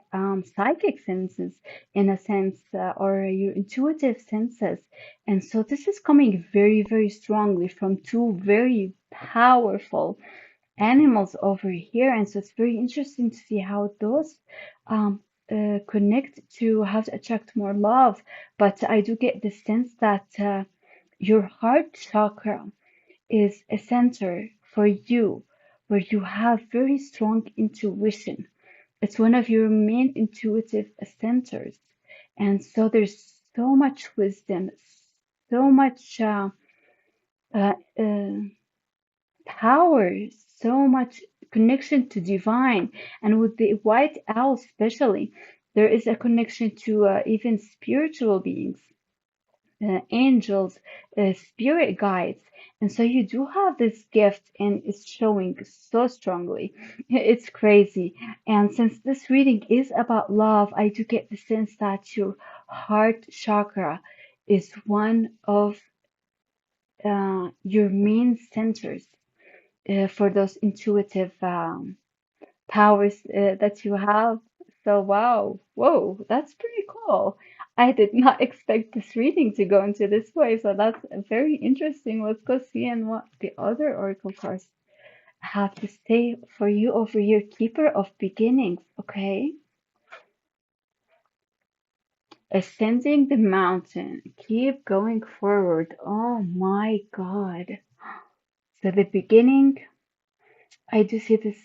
psychic senses, in a sense, or your intuitive senses. And so this is coming very, very strongly from two very powerful animals over here. And so it's very interesting to see how those connect to how to attract more love. But I do get the sense that your heart chakra is a center for you where you have very strong intuition. It's one of your main intuitive centers. And so there's so much wisdom, so much uh, uh, power, so much connection to divine. And with the white owl, especially, there is a connection to even spiritual beings, angels, spirit guides. And so you do have this gift, and it's showing so strongly. It's crazy. And since this reading is about love, I do get the sense that your heart chakra is one of your main centers for those intuitive powers that you have. So, wow, whoa, that's pretty cool. I did not expect this reading to go into this way, so that's very interesting. Let's go see and what the other oracle cards have to say for you over here, Keeper of Beginnings. Okay, ascending the mountain, keep going forward. Oh my God. So the beginning, I do see this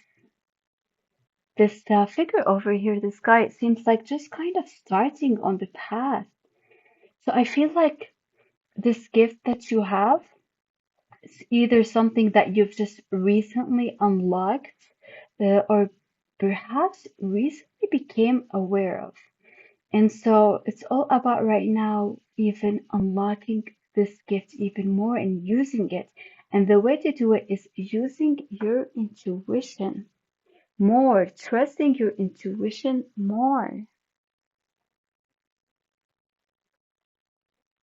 figure over here, this guy, it seems like just kind of starting on the path. So I feel like this gift that you have is either something that you've just recently unlocked, or perhaps recently became aware of. And so it's all about right now, even unlocking this gift even more and using it. And the way to do it is using your intuition. more, trusting your intuition more.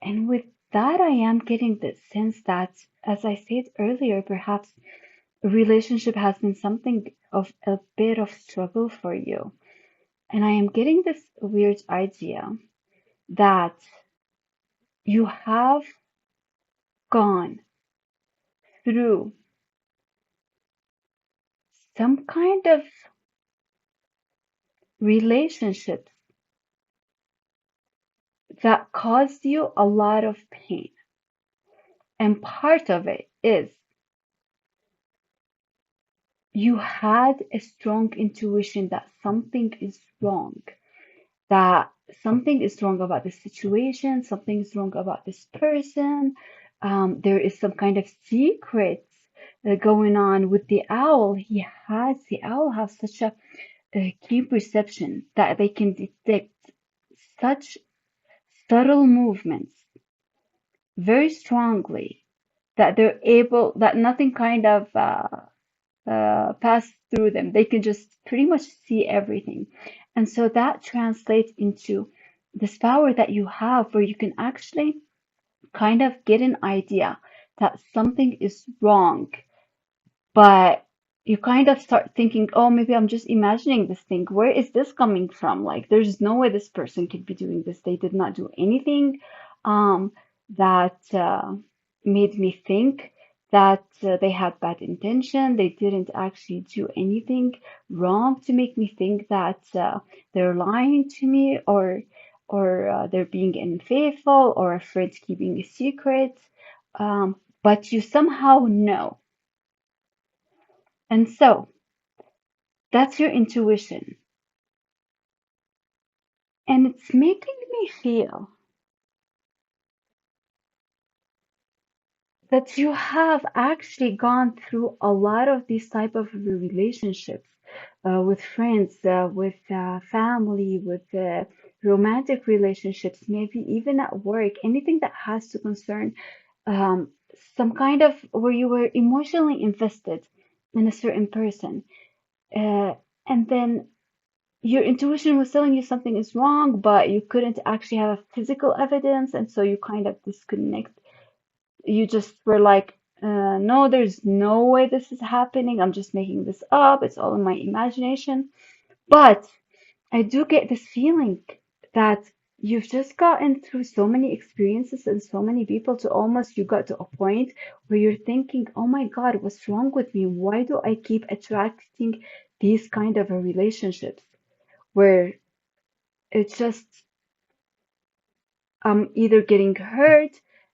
And with that, I am getting the sense that, as I said earlier, perhaps a relationship has been something of a bit of struggle for you. And I am getting this weird idea that you have gone through some kind of relationships that caused you a lot of pain. And part of it is you had a strong intuition that something is wrong, that something is wrong about the situation, something is wrong about this person. There is some kind of secrets going on with the owl. The owl has such a keen perception that they can detect such subtle movements very strongly that they're able, that nothing kind of pass through them. They can just pretty much see everything. And so that translates into this power that you have where you can actually kind of get an idea that something is wrong, but you kind of start thinking, oh, maybe I'm just imagining this thing. Where is this coming from? Like, there's no way this person could be doing this. They did not do anything um, that made me think that they had bad intention. They didn't actually do anything wrong to make me think that they're lying to me, or they're being unfaithful, or afraid keeping a secret. But you somehow know. And so that's your intuition. And it's making me feel that you have actually gone through a lot of these type of relationships with friends, with family, with romantic relationships, maybe even at work, anything that has to concern um, some kind of where you were emotionally invested in a certain person. Uh, and then your intuition was telling you something is wrong, but you couldn't actually have physical evidence, and so you kind of disconnect. You just were like, no, there's no way this is happening. I'm just making this up. It's all in my imagination. But I do get this feeling that you've just gotten through so many experiences and so many people to almost you got to a point where you're thinking, oh my God, what's wrong with me? Why do I keep attracting these kind of relationships where it's just I'm either getting hurt,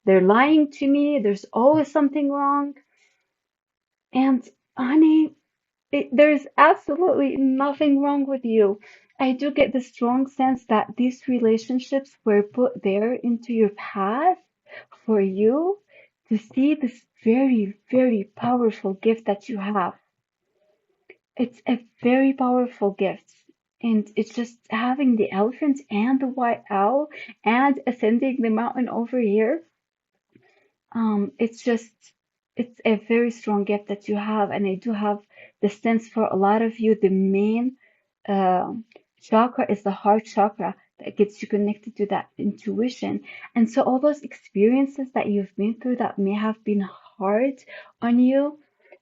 they're lying to me, there's always something wrong. And honey, there's absolutely nothing wrong with you. I do get the strong sense that these relationships were put there into your path for you to see this very, very powerful gift that you have. It's a very powerful gift. And it's just having the elephant and the white owl and ascending the mountain over here. It's just, it's a very strong gift that you have, and I do have the sense for a lot of you, the main um chakra is the heart chakra that gets you connected to that intuition. And so all those experiences that you've been through that may have been hard on you,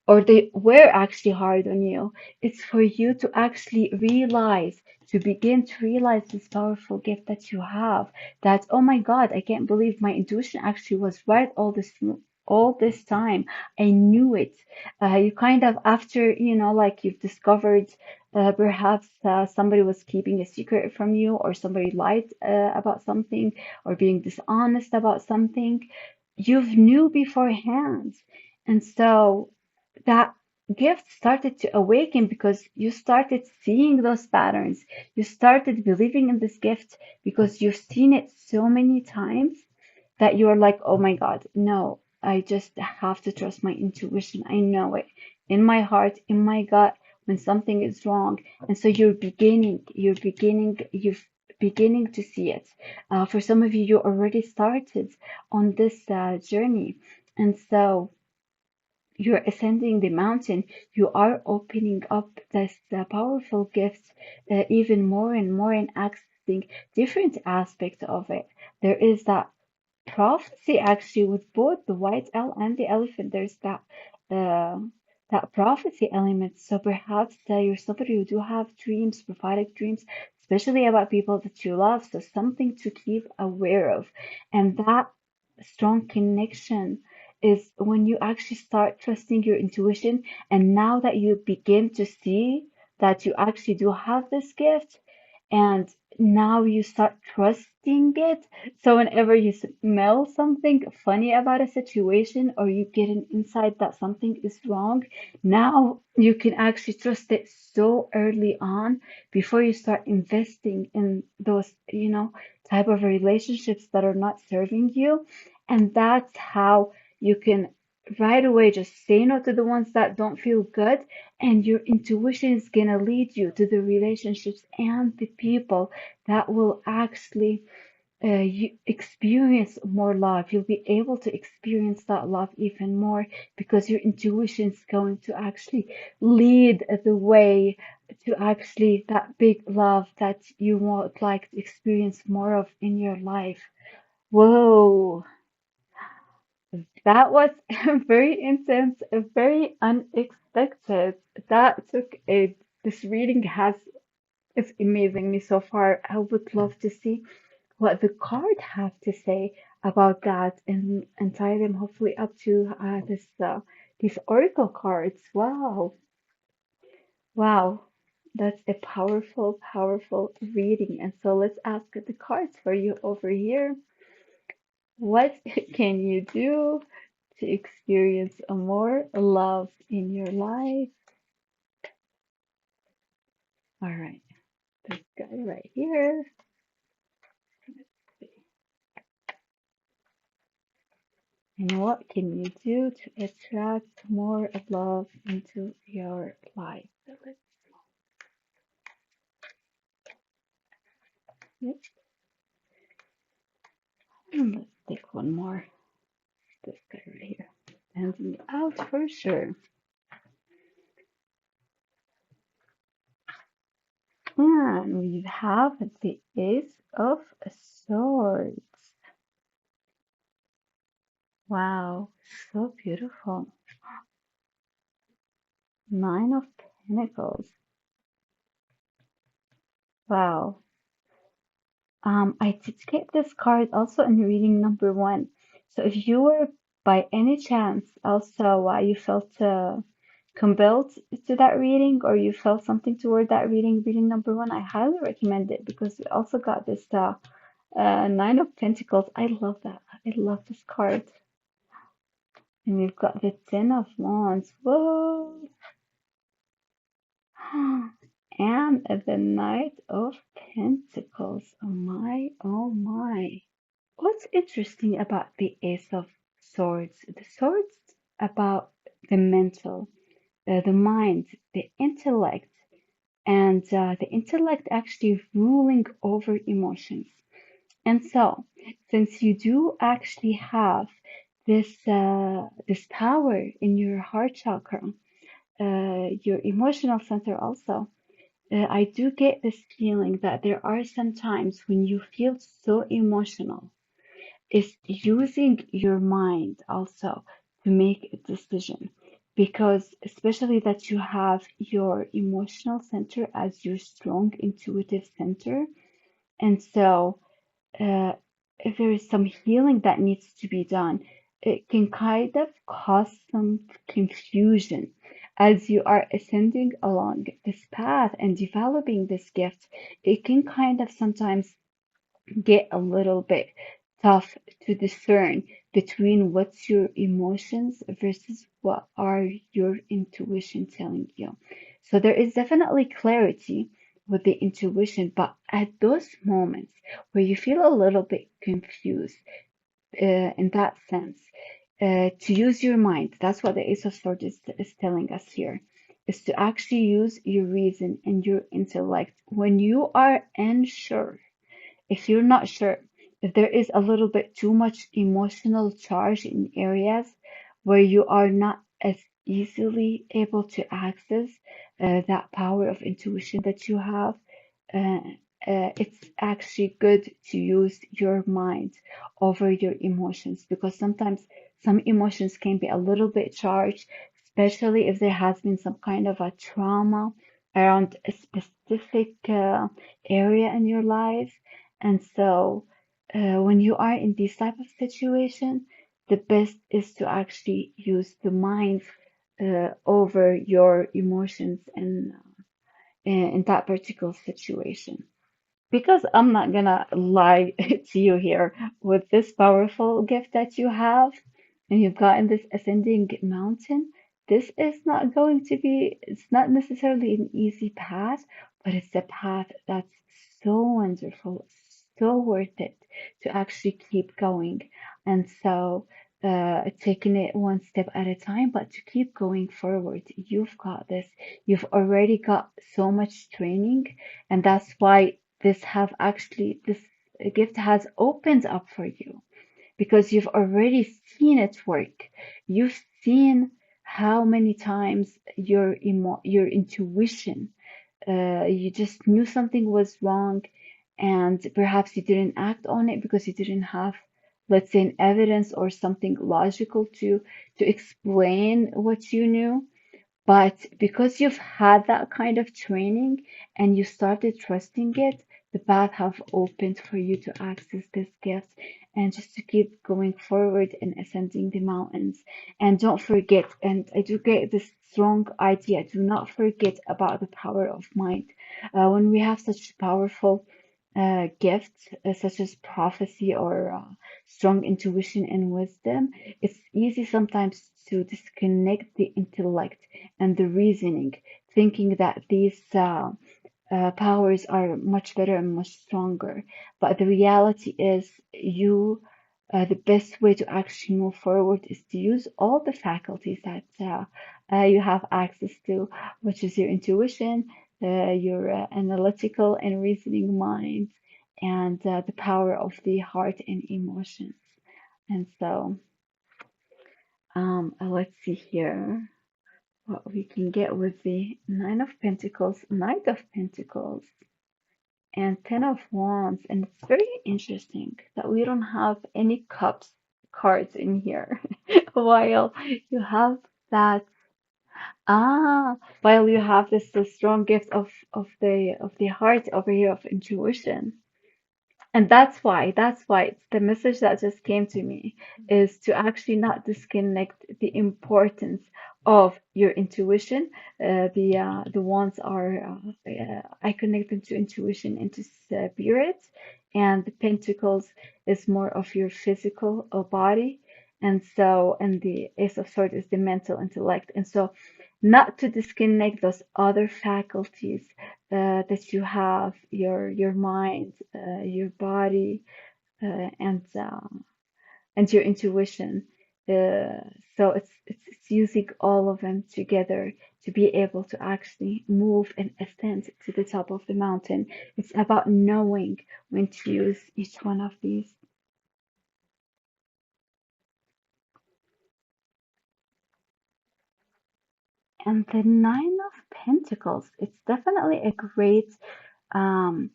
or they were actually hard on you, it's for you to actually realize, to begin to realize this powerful gift that you have, that oh my God, I can't believe my intuition actually was right all this time. I knew it. You kind of after, like you've discovered perhaps somebody was keeping a secret from you, or somebody lied about something, or being dishonest about something. You've knew beforehand. And so that gift started to awaken because you started seeing those patterns. You started believing in this gift because you've seen it so many times that you're like, oh my God, no, I just have to trust my intuition. I know it in my heart, in my gut, when something is wrong. And so you're beginning to see it. For some of you, you already started on this journey. And so you're ascending the mountain, you are opening up this powerful gift even more and more and accessing different aspects of it. There is that prophecy actually with both the white owl and the elephant. There's uh, that prophecy element. So perhaps you're somebody who do have dreams, prophetic dreams, especially about people that you love. So something to keep aware of, and that strong connection is when you actually start trusting your intuition. And now that you begin to see that you actually do have this gift, and now you start trusting it. So whenever you smell something funny about a situation or you get an insight that something is wrong, now you can actually trust it so early on before you start investing in those, type of relationships that are not serving you. And that's how you can right away just say no to the ones that don't feel good, and your intuition is going to lead you to the relationships and the people that will actually you experience more love. You'll be able to experience that love even more because your intuition is going to actually lead the way to actually that big love that you would like to experience more of in your life. Whoa, that was very intense, very unexpected. That took a, this reading has, it's amazing me so far. I would love to see what the card have to say about that and tie them hopefully up to this these oracle cards. Wow, wow, that's a powerful, powerful reading. And so let's ask the cards for you over here. What can you do to experience a more love in your life? All right, this guy right here. And what can you do to attract more love into your life? So yep, and let's take one more. This guy right here. Standing out for sure. And we have the Ace of Swords. Wow, so beautiful. Nine of Pentacles. Wow. I did get this card also in reading number one. So if you were by any chance also you felt compelled to that reading, or you felt something toward that reading, reading number one, I highly recommend it because we also got this Nine of Pentacles. I love that. I love this card. And we've got the Ten of Wands. Whoa! And the Knight of Pentacles. Oh my, oh my. What's interesting about the Ace of Swords? The swords about the mental, the mind, the intellect, and the intellect actually ruling over emotions. And so, since you do actually have this power in your heart chakra, your emotional center also, I do get this feeling that there are some times when you feel so emotional is using your mind also to make a decision, because especially that you have your emotional center as your strong intuitive center. And so uh, if there is some healing that needs to be done, it can kind of cause some confusion as you are ascending along this path and developing this gift. It can kind of sometimes get a little bit tough to discern between what's your emotions versus what are your intuition telling you. So there is definitely clarity with the intuition, but at those moments where you feel a little bit confused, in that sense, to use your mind, that's what the Ace of Swords is telling us here, is to actually use your reason and your intellect when you are unsure. If you're not sure, if there is a little bit too much emotional charge in areas where you are not as easily able to access that power of intuition that you have. Uh, it's actually good to use your mind over your emotions, because sometimes some emotions can be a little bit charged, especially if there has been some kind of a trauma around a specific area in your life. And so, when you are in this type of situation, the best is to actually use the mind over your emotions in that particular situation. Because I'm not gonna lie to you here, with this powerful gift that you have, and you've gotten this ascending mountain, this is not going to be, it's not necessarily an easy path, but it's a path that's so wonderful, so worth it to actually keep going. And so, taking it one step at a time, but to keep going forward. You've got this. You've already got so much training, and that's why this gift has opened up for you, because you've already seen it work. You've seen how many times your intuition, you just knew something was wrong, and perhaps you didn't act on it because you didn't have, let's say, an evidence or something logical to explain what you knew. But because you've had that kind of training and you started trusting it, the path have opened for you to access this gift and just to keep going forward and ascending the mountains. And don't forget, and I do get this strong idea, do not forget about the power of mind. When we have such powerful gifts, such as prophecy or strong intuition and wisdom, it's easy sometimes to disconnect the intellect and the reasoning, thinking that these powers are much better and much stronger. But the reality is, the best way to actually move forward is to use all the faculties that you have access to, which is your intuition, your analytical and reasoning mind, and the power of the heart and emotions. And so, let's see here what we can get with the Nine of Pentacles, Knight of Pentacles, and Ten of Wands. And it's very interesting that we don't have any cups cards in here, while you have that. While you have this the strong gift of the heart over here of intuition. And that's why it's the message that just came to me, is to actually not disconnect the importance of your intuition. The ones are, I connect them to intuition and to spirit, and the pentacles is more of your physical body. And so, and the Ace of Swords is the mental intellect. And so, not to disconnect those other faculties that you have, your mind, your body, and your intuition. So it's using all of them together to be able to actually move and ascend to the top of the mountain. It's about knowing when to use each one of these. And the Nine of Pentacles, it's definitely a great um,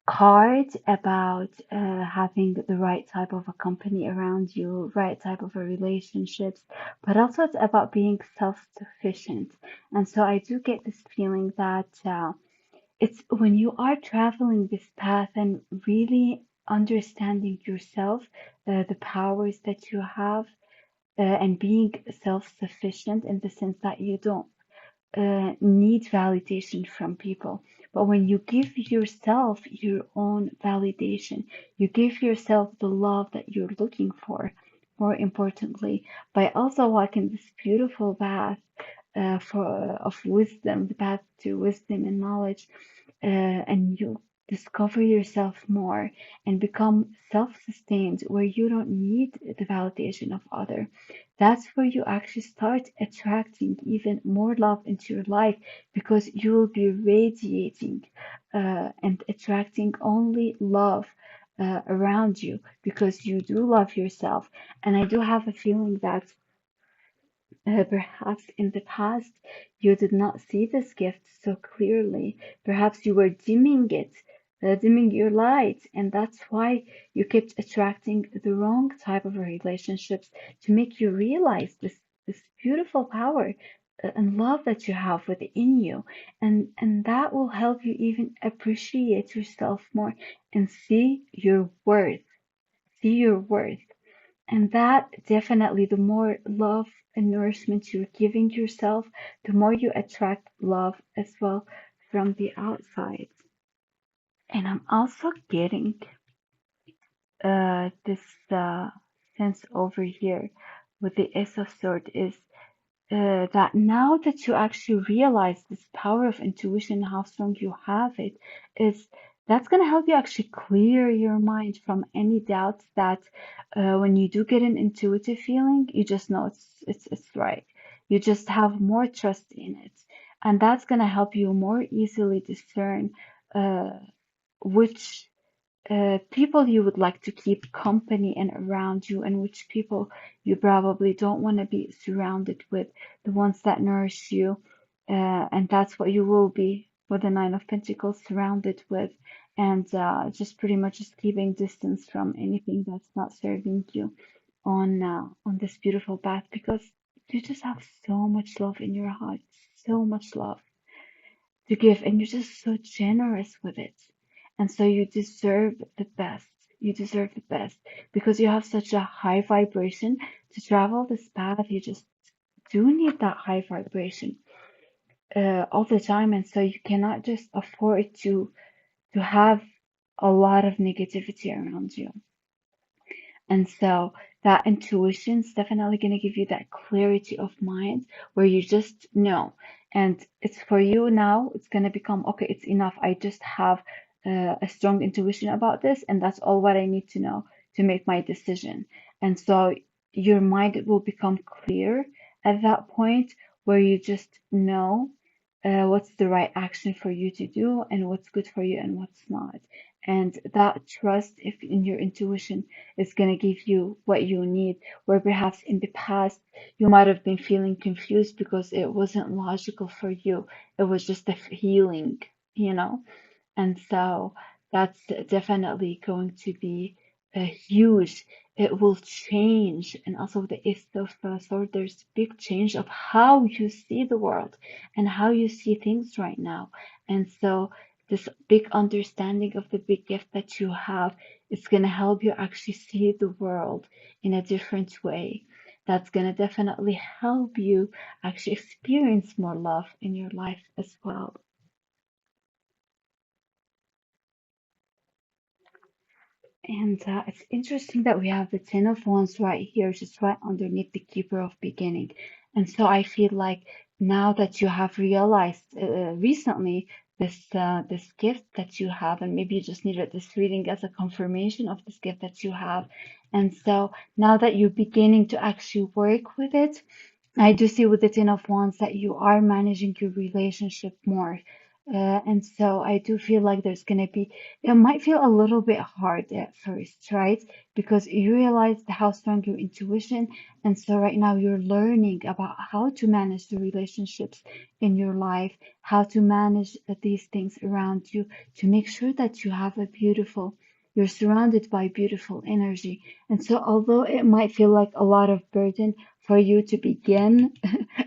card about having the right type of a company around you, right type of a relationships, but also it's about being self-sufficient. And so I do get this feeling that it's when you are traveling this path and really understanding yourself, the powers that you have, and being self-sufficient in the sense that you don't need validation from people. But when you give yourself your own validation, you give yourself the love that you're looking for, more importantly, by also walking this beautiful path of wisdom, the path to wisdom and knowledge, and you discover yourself more and become self-sustained, where you don't need the validation of other. That's where you actually start attracting even more love into your life, because you will be radiating and attracting only love around you, because you do love yourself. And I do have a feeling that Perhaps in the past you did not see this gift so clearly. Perhaps you were dimming it, dimming your light, and that's why you kept attracting the wrong type of relationships to make you realize this beautiful power and love that you have within you, and that will help you even appreciate yourself more and see your worth. And that definitely, the more love and nourishment you're giving yourself, the more you attract love as well from the outside. And I'm also getting this sense over here with the Ace of Swords is that now that you actually realize this power of intuition, how strong you have it, is that's going to help you actually clear your mind from any doubts that when you do get an intuitive feeling, you just know it's right. You just have more trust in it. And that's going to help you more easily discern uh, which people you would like to keep company and around you, and which people you probably don't want to be surrounded with, the ones that nourish you. And that's what you will be with the Nine of Pentacles, surrounded with, and just pretty much just keeping distance from anything that's not serving you on this beautiful path, because you just have so much love in your heart, so much love to give, and you're just so generous with it. And so you deserve the best. You deserve the best because you have such a high vibration to travel this path. You just do need that high vibration all the time, and so you cannot just afford to have a lot of negativity around you. And so that intuition is definitely going to give you that clarity of mind where you just know. And it's for you now, it's going to become, okay, it's enough. I just have a strong intuition about this, and that's all what I need to know to make my decision. And so your mind will become clear at that point where you just know what's the right action for you to do and what's good for you and what's not. And that trust if in your intuition is going to give you what you need, where perhaps in the past you might have been feeling confused because it wasn't logical for you. It was just a feeling, you know? And so that's definitely going to be a huge, it will change. And also the Ace of Swords, there's big change of how you see the world and how you see things right now. And so this big understanding of the big gift that you have is going to help you actually see the world in a different way. That's going to definitely help you actually experience more love in your life as well. And it's interesting that we have the Ten of Wands right here, just right underneath the Keeper of Beginning. And so I feel like now that you have realized recently this gift that you have, and maybe you just needed this reading as a confirmation of this gift that you have. And so now that you're beginning to actually work with it, I do see with the Ten of Wands that you are managing your relationship more. And so I do feel like there's going to be, it might feel a little bit hard at first, right? Because you realize how strong your intuition. And so right now you're learning about how to manage the relationships in your life, how to manage these things around you to make sure that you have a beautiful, you're surrounded by beautiful energy. And so although it might feel like a lot of burden, for you to begin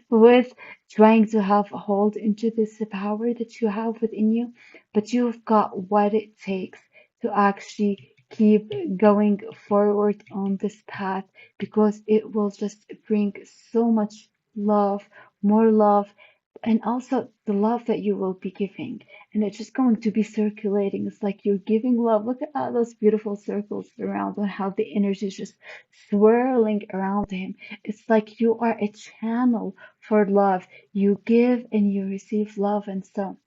with trying to have a hold into this power that you have within you, but you've got what it takes to actually keep going forward on this path because it will just bring so much love, more love, and also the love that you will be giving. And it's just going to be circulating. It's like you're giving love. Look at all those beautiful circles around and how the energy is just swirling around him. It's like you are a channel for love. You give and you receive love. And so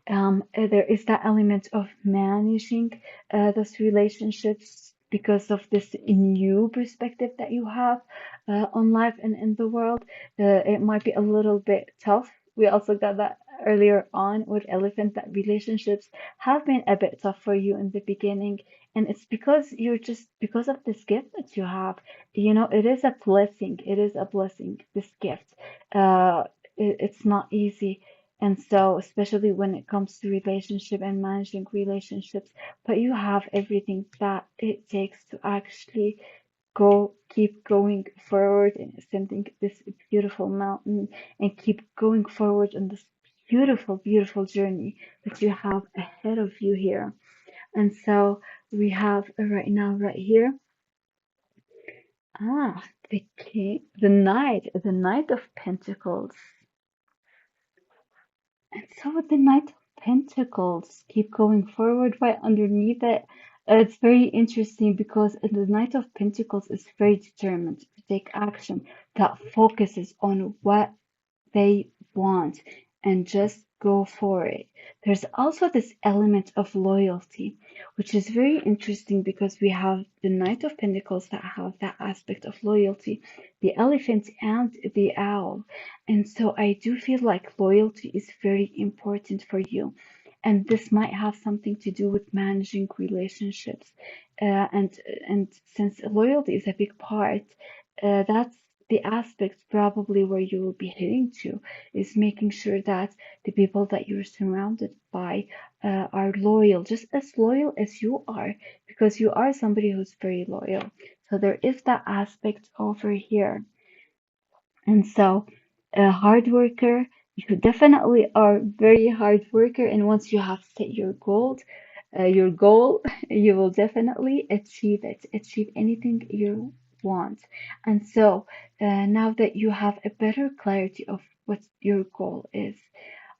there is that element of managing those relationships because of this new perspective that you have on life and in the world. It might be a little bit tough. We also got that earlier on with Elephant that relationships have been a bit tough for you in the beginning, and it's because you're just because of this gift that you have. You know, it is a blessing. It is a blessing, this gift. Uh, it's not easy. And so, especially when it comes to relationship and managing relationships, but you have everything that it takes to actually keep going forward and ascending this beautiful mountain and keep going forward on this beautiful, beautiful journey that you have ahead of you here. And so we have right now, right here, the king, the knight of pentacles. And so with the Knight of Pentacles, keep going forward right underneath it. It's very interesting because the Knight of Pentacles is very determined to take action that focuses on what they want and just go for it. There's also this element of loyalty, which is very interesting because we have the Knight of Pentacles that have that aspect of loyalty, the elephant and the owl. And so I do feel like loyalty is very important for you. And this might have something to do with managing relationships. And since loyalty is a big part, that's the aspects probably where you will be heading to is making sure that the people that you're surrounded by are loyal, just as loyal as you are, because you are somebody who's very loyal. So there is that aspect over here. And so, a hard worker, you definitely are very hard worker. And once you have set your goal, you will definitely achieve it, achieve anything you want. And so, now that you have a better clarity of what your goal is,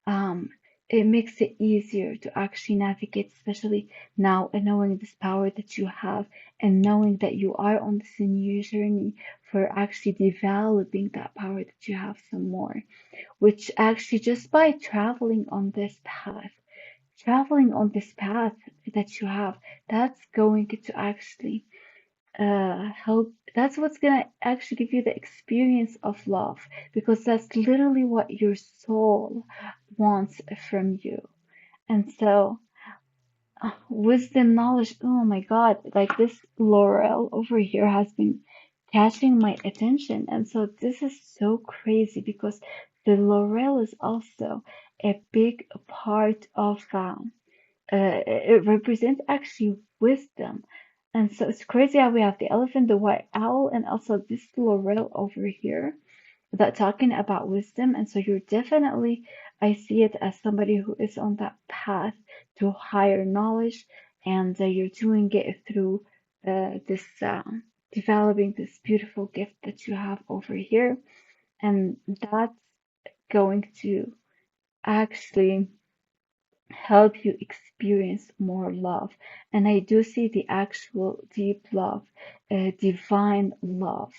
um, it makes it easier to actually navigate, especially now and knowing this power that you have and knowing that you are on this new journey for actually developing that power that you have some more, which actually just by traveling on this path that you have, that's going to actually help. That's what's gonna actually give you the experience of love because that's literally what your soul wants from you. And so, wisdom, knowledge, oh my God, like this laurel over here has been catching my attention. And so, this is so crazy because the laurel is also a big part of it represents actually wisdom. And so it's crazy how we have the elephant, the white owl, and also this laurel over here that talking about wisdom. And so you're definitely, I see it as somebody who is on that path to higher knowledge, and you're doing it through this developing this beautiful gift that you have over here, and that's going to actually help you experience more love. And I do see the actual deep love, divine love.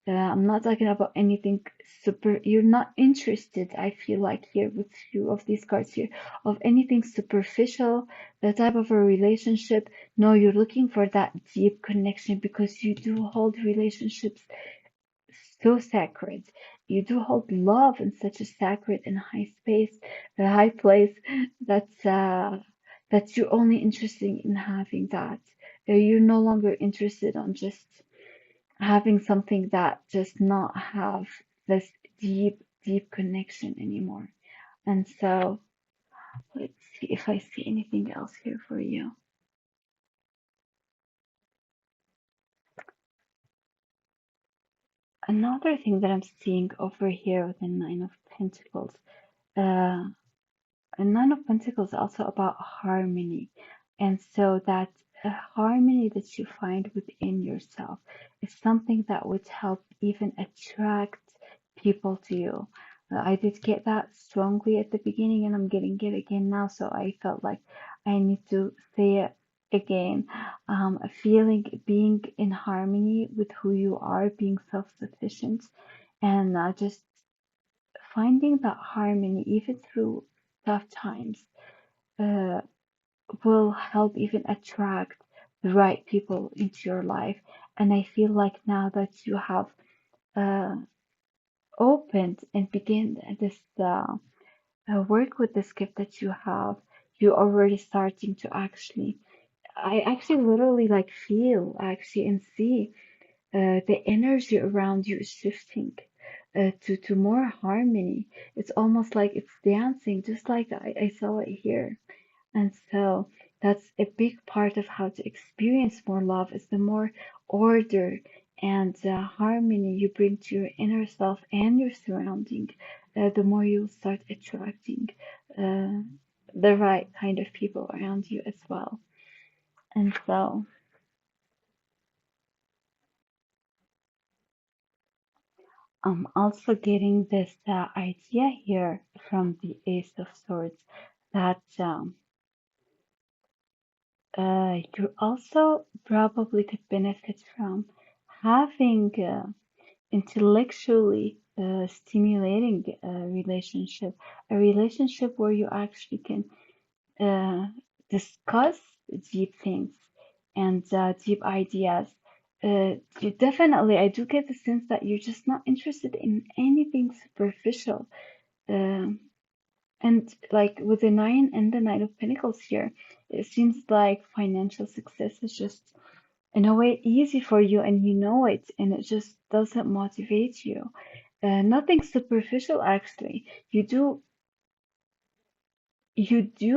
I'm not talking about anything super, you're not interested, I feel like here with few of these cards here, of anything superficial, the type of a relationship. No, you're looking for that deep connection because you do hold relationships so sacred. You do hold love in such a sacred and high space, a high place that you're only interested in having that. You're no longer interested on just having something that does not have this deep, deep connection anymore. And so let's see if I see anything else here for you. Another thing that I'm seeing over here with the Nine of Pentacles. Uh, And Nine of Pentacles is also about harmony. And so that harmony that you find within yourself is something that would help even attract people to you. I did get that strongly at the beginning, and I'm getting it again now. So I felt like I need to say it again. Feeling being in harmony with who you are, being self-sufficient, and just finding that harmony even through tough times uh, will help even attract the right people into your life. And I feel like now that you have uh, opened and begin this work with this gift that you have. You're already starting to actually, I actually literally like feel actually and see the energy around you is shifting to more harmony. It's almost like it's dancing, just like I saw it here. And so that's a big part of how to experience more love is the more order and harmony you bring to your inner self and your surrounding, the more you'll start attracting uh, the right kind of people around you as well. And so I'm also getting this idea here from the Ace of Swords that you also probably could benefit from having intellectually stimulating a relationship where you actually can uh, discuss deep things and deep ideas. You definitely, I do get the sense that you're just not interested in anything superficial. Um, and like with the nine and the nine of pentacles here, it seems like financial success is just in a way easy for you and you know it, and it just doesn't motivate you. Nothing superficial actually. You do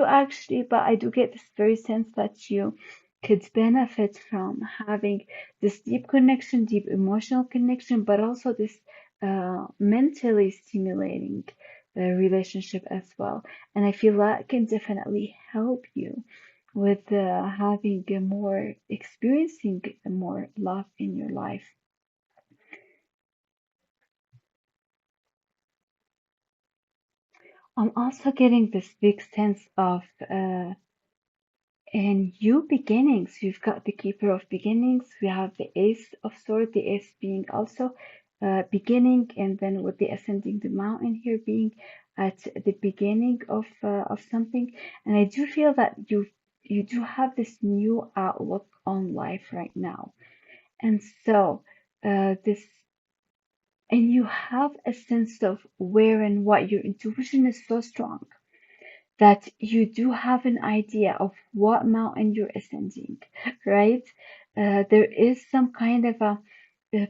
actually, but I do get this very sense that you could benefit from having this deep connection, deep emotional connection, but also this mentally stimulating relationship as well. And I feel that can definitely help you with having a more experiencing more love in your life. I'm also getting this big sense of and new beginnings. We've got the Keeper of Beginnings. We have the Ace of Swords, the Ace being also beginning, and then with the Ascending the Mountain here being at the beginning of something. And I do feel that you do have this new outlook on life right now. And so this and you have a sense of where and what your intuition is so strong that you do have an idea of what mountain you're ascending, right? There is some kind of a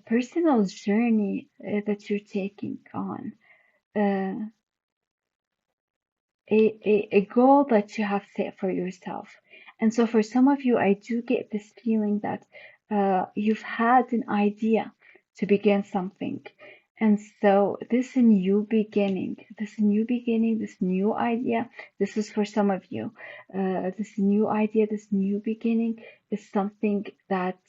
personal journey that you're taking on, uh, a goal that you have set for yourself. And so for some of you, I do get this feeling that you've had an idea to begin something. And so this new idea, this is for some of you. This new idea, this new beginning is something that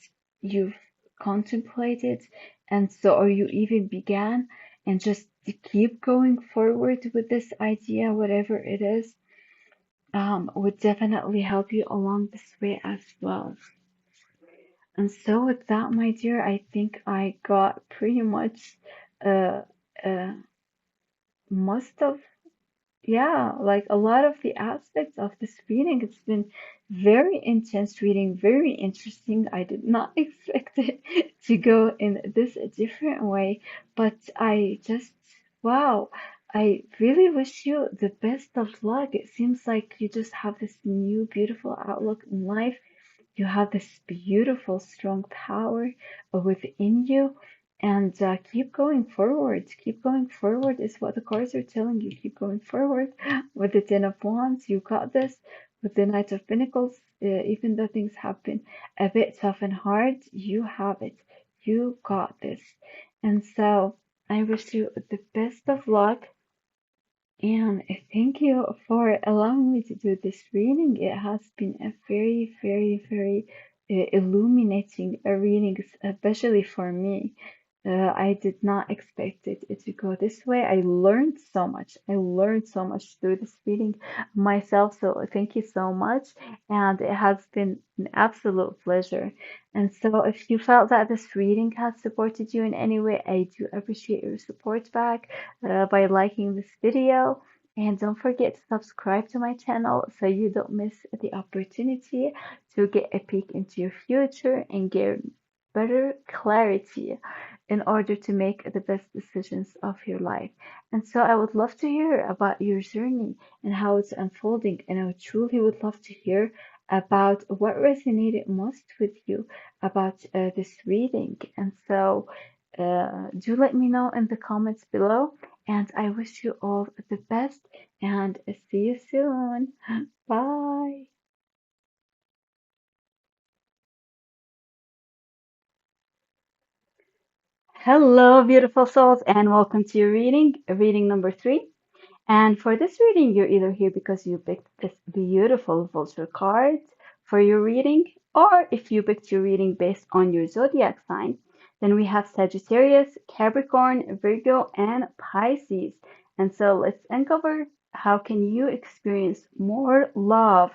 you've contemplated, and so, or you even began, and just to keep going forward with this idea, whatever it is, would definitely help you along this way as well. And so, with that, my dear, I think I got pretty much uh, uh, most of, yeah, like a lot of the aspects of this reading. It's been very intense reading, very interesting. I did not expect it to go in this different way, but I just, wow, I really wish you the best of luck. It seems like you just have this new, beautiful outlook in life. You have this beautiful, strong power within you, and keep going forward. Keep going forward is what the cards are telling you. Keep going forward with the Ten of Wands. You got this. With the Knight of Pentacles, even though things have been a bit tough and hard, you have it. You got this. And so I wish you the best of luck. And thank you for allowing me to do this reading. It has been a very, very, very illuminating reading, especially for me. I did not expect it to go this way. I learned so much. I learned so much through this reading myself. So thank you so much. And it has been an absolute pleasure. And so if you felt that this reading has supported you in any way, I do appreciate your support back by liking this video. And don't forget to subscribe to my channel so you don't miss the opportunity to get a peek into your future and get better clarity in order to make the best decisions of your life. And so I would love to hear about your journey and how it's unfolding. And I truly would love to hear about what resonated most with you about this reading. And so do let me know in the comments below. And I wish you all the best and see you soon. Bye. Hello, beautiful souls, and welcome to your reading number 3. And for this reading, you're either here because you picked this beautiful vulture card for your reading, or if you picked your reading based on your zodiac sign, then we have Sagittarius, Capricorn, Virgo, and Pisces. And so let's uncover how can you experience more love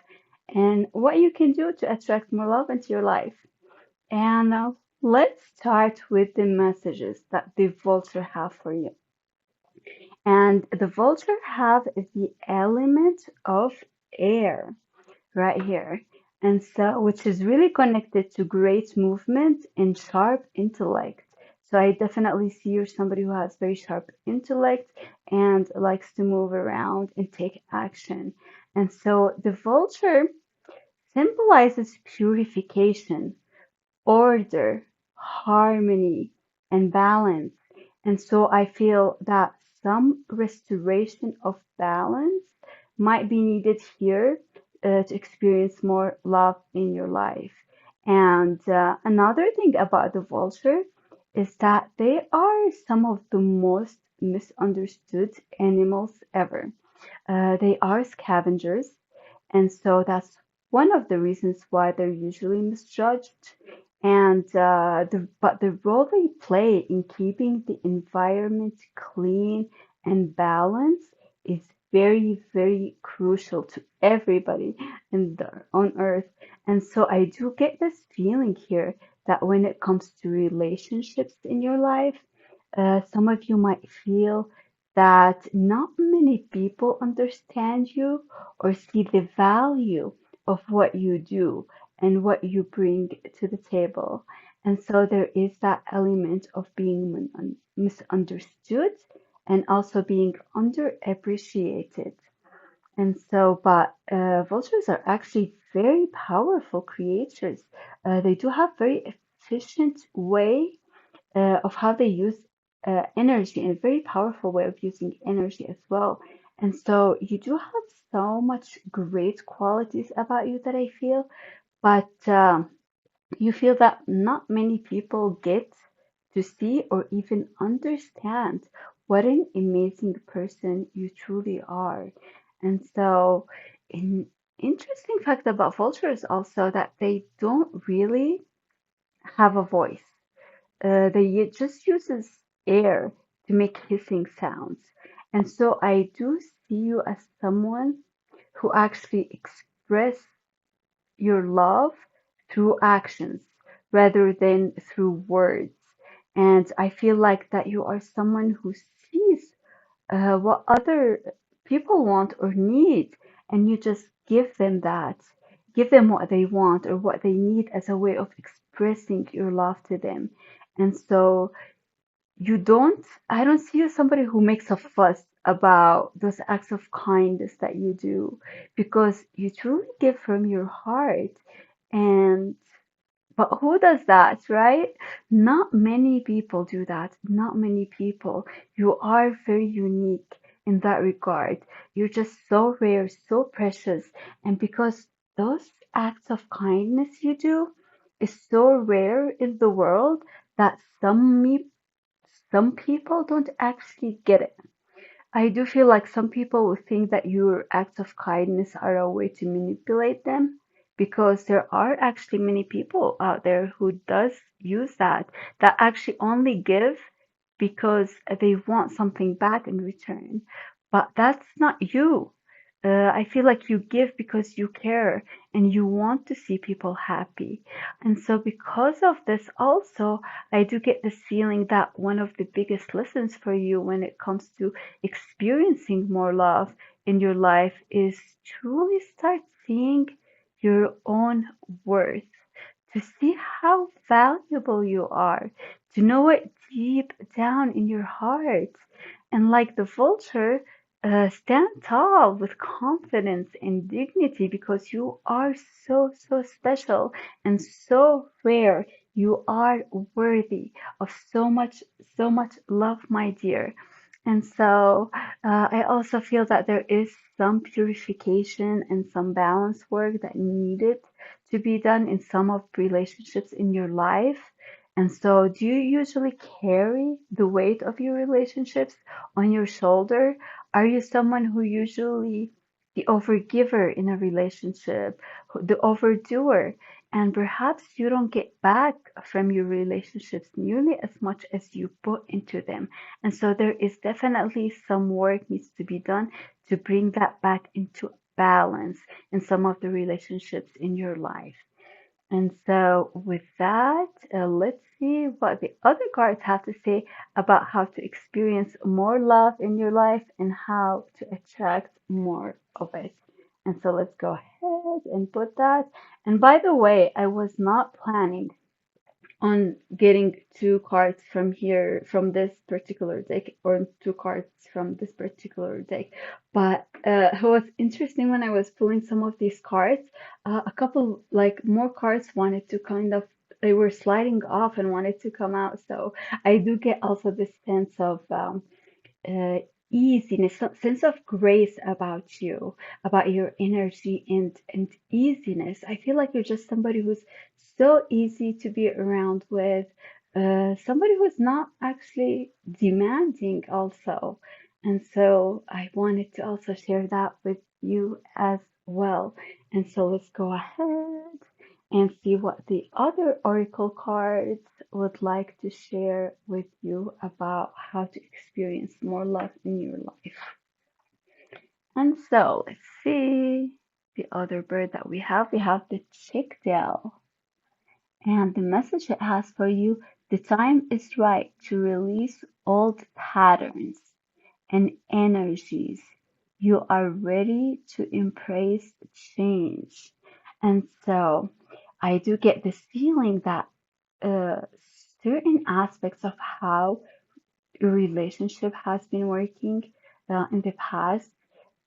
and what you can do to attract more love into your life. And let's start with the messages that the vulture have for you. And the vulture have the element of air right here. And so, which is really connected to great movement and sharp intellect. So I definitely see you're somebody who has very sharp intellect and likes to move around and take action. And so the vulture symbolizes purification, order, harmony, and balance. And so I feel that some restoration of balance might be needed here to experience more love in your life. And another thing about the vulture is that they are some of the most misunderstood animals ever. They are scavengers, and so that's one of the reasons why they're usually misjudged. And but the role they play in keeping the environment clean and balanced is very, very crucial to everybody on Earth. And so I do get this feeling here that when it comes to relationships in your life, some of you might feel that not many people understand you or see the value of what you do and what you bring to the table. And so there is that element of being misunderstood and also being underappreciated. And so, but vultures are actually very powerful creatures. They do have very efficient way of how they use energy and a very powerful way of using energy as well. And so you do have so much great qualities about you that I feel, but you feel that not many people get to see or even understand what an amazing person you truly are. And so, an interesting fact about vultures also that they don't really have a voice. They just uses air to make hissing sounds. And so I do see you as someone who actually express your love through actions rather than through words. And I feel like that you are someone who sees what other people want or need, and you just give them that. Give them what they want or what they need as a way of expressing your love to them. And so I don't see you as somebody who makes a fuss about those acts of kindness that you do because you truly give from your heart. And but who does that, right? Not many people do that. Not many people. You are very unique in that regard. You're just so rare, so precious. And because those acts of kindness you do is so rare in the world that some people don't actually get it. I do feel like some people will think that your acts of kindness are a way to manipulate them because there are actually many people out there who does use that actually only give because they want something back in return. But that's not you. I feel like you give because you care and you want to see people happy. And so, because of this, also, I do get this feeling that one of the biggest lessons for you when it comes to experiencing more love in your life is truly start seeing your own worth, to see how valuable you are, to know it deep down in your heart. And like the vulture, stand tall with confidence and dignity because you are so, so special and so rare. You are worthy of so much love, my dear. And so I also feel that there is some purification and some balance work that needed to be done in some of relationships in your life. And so, do you usually carry the weight of your relationships on your shoulder? Are you someone who usually the overgiver in a relationship, the overdoer, and perhaps you don't get back from your relationships nearly as much as you put into them? And so there is definitely some work needs to be done to bring that back into balance in some of the relationships in your life. And so, with that, let's see what the other cards have to say about how to experience more love in your life and how to attract more of it. And so, let's go ahead and put that. And by the way, I was not planning on getting two cards from here from this particular deck or two cards from this particular deck, but it was interesting when I was pulling some of these cards, a couple like more cards wanted to kind of, they were sliding off and wanted to come out, so I do get also this sense of uh, easiness, sense of grace about you, about your energy and easiness. I feel like you're just somebody who's so easy to be around with, somebody who's not actually demanding also. And so I wanted to also share that with you as well. And so let's go ahead and see what the other oracle cards would like to share with you about how to experience more love in your life. And so let's see the other bird that we have. We have the chicktail. And the message it has for you, the time is right to release old patterns and energies. You are ready to embrace change. And so I do get this feeling that uh, certain aspects of how your relationship has been working in the past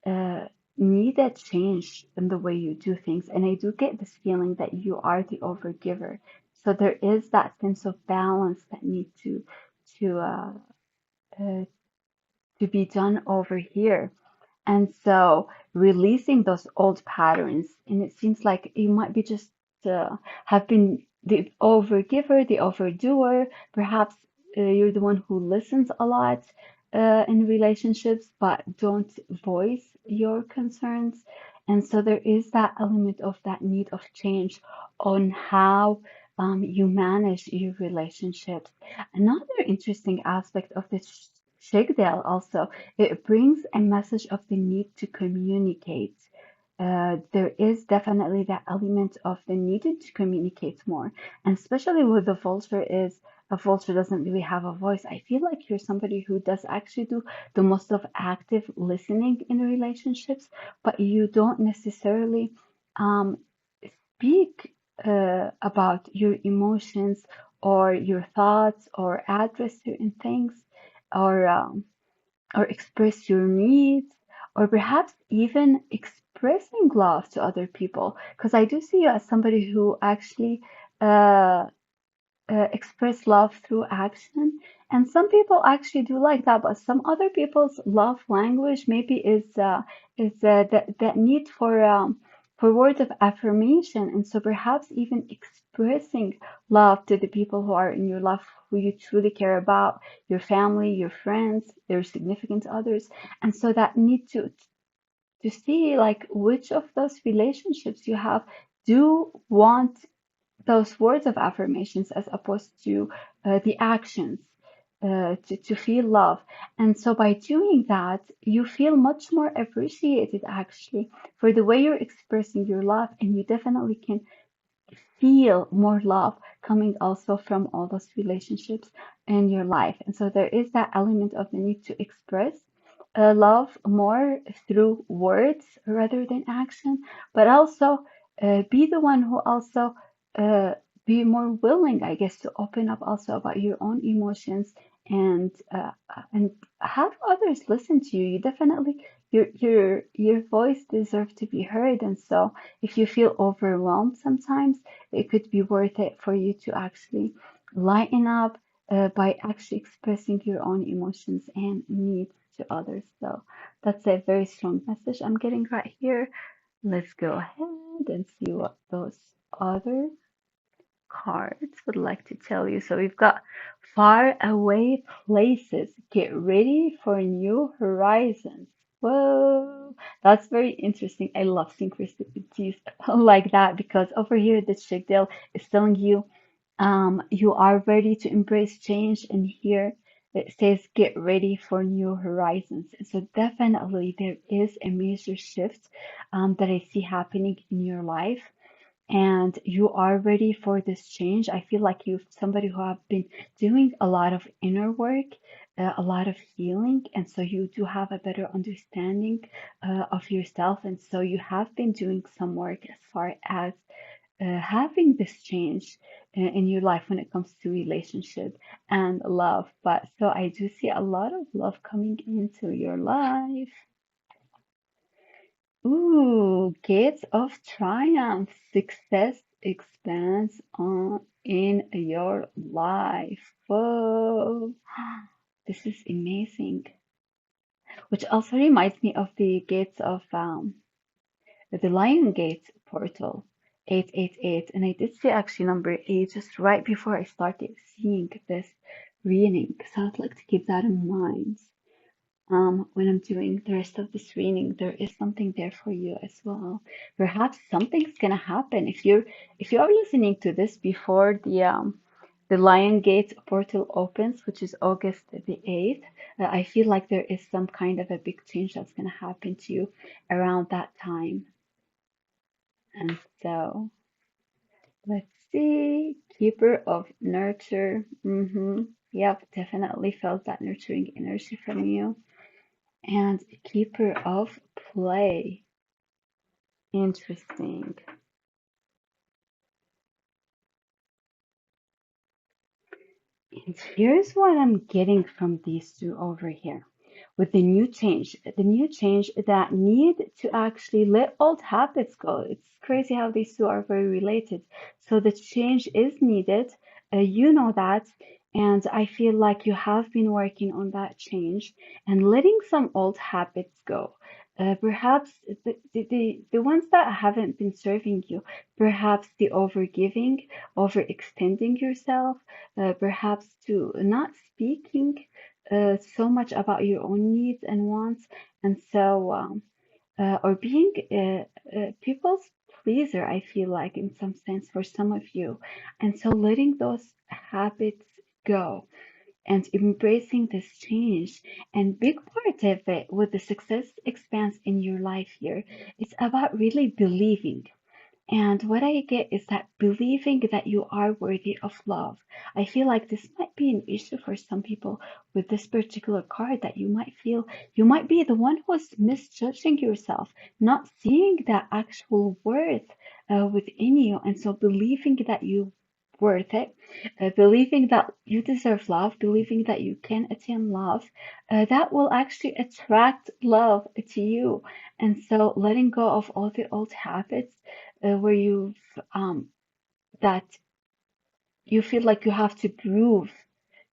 uh, need a change in the way you do things. And I do get this feeling that you are the overgiver. So there is that sense of balance that need to uh, uh, to be done over here. And so releasing those old patterns, and it seems like you might be just have been the overgiver, the overdoer. Perhaps you're the one who listens a lot in relationships, but don't voice your concerns. And so there is that element of that need of change on how you manage your relationships. Another interesting aspect of this Shigdale also, it brings a message of the need to communicate. There is definitely that element of the need to communicate more, and especially with the vulture is a vulture doesn't really have a voice. I feel like you're somebody who does actually do the most of active listening in relationships, but you don't necessarily um, speak about your emotions or your thoughts or address certain things or express your needs, or perhaps even expressing love to other people. Because I do see you as somebody who actually uh, express love through action. And some people actually do like that, but some other people's love language maybe is that need for words of affirmation. And so perhaps even expressing love to the people who are in your life, who you truly care about, your family, your friends, your significant others. And so that need to see like which of those relationships you have do want those words of affirmations as opposed to the actions to feel love. And so by doing that, you feel much more appreciated actually for the way you're expressing your love, and you definitely can feel more love coming also from all those relationships in your life. And so there is that element of the need to express love more through words rather than action, but also be the one who also uh, be more willing, I guess, to open up also about your own emotions and have others listen to you. You definitely your voice deserves to be heard, and so if you feel overwhelmed sometimes, it could be worth it for you to actually lighten up by actually expressing your own emotions and needs to others. So that's a very strong message I'm getting right here. Let's go ahead and see what those other cards would like to tell you. So we've got far away places. Get ready for new horizons. Whoa, that's very interesting. I love synchronicities like that because over here, this Shigdale is telling you you are ready to embrace change, and here it says get ready for new horizons. So definitely there is a major shift that I see happening in your life, and you are ready for this change. I feel like you're somebody who have been doing a lot of inner work, a lot of healing, and so you do have a better understanding of yourself, and so you have been doing some work as far as having this change in your life when it comes to relationship and love. But so I do see a lot of love coming into your life. Ooh, gates of triumph. Success expands on in your life. Whoa, this is amazing. Which also reminds me of the gates of the Lion Gate portal, 888. And I did see actually number 8 just right before I started seeing this reading. So I'd like to keep that in mind. When I'm doing the rest of this reading, there is something there for you as well. Perhaps something's gonna happen if you are listening to this before the Lion Gate portal opens, which is August the 8th. I feel like there is some kind of a big change that's gonna happen to you around that time. And so let's see, Keeper of Nurture. Yep, definitely felt that nurturing energy from you. And Keeper of Play. Interesting. And here's what I'm getting from these two over here. With the new change that need to actually let old habits go. It's crazy how these two are very related. So the change is needed. You know that. And I feel like you have been working on that change and letting some old habits go. Perhaps the ones that haven't been serving you, perhaps the overgiving, overextending yourself, perhaps to not speaking so much about your own needs and wants, and so or being people's pleaser, I feel like in some sense for some of you, and so letting those habits go and embracing this change. And big part of it with the success expanse in your life here, it's about really believing, and what I get is that believing that you are worthy of love. I feel like this might be an issue for some people with this particular card, that you might feel you might be the one who's misjudging yourself, not seeing that actual worth within you. And so believing that you worth it, believing that you deserve love, believing that you can attain love, that will actually attract love to you. And so letting go of all the old habits where um, that you feel like you have to prove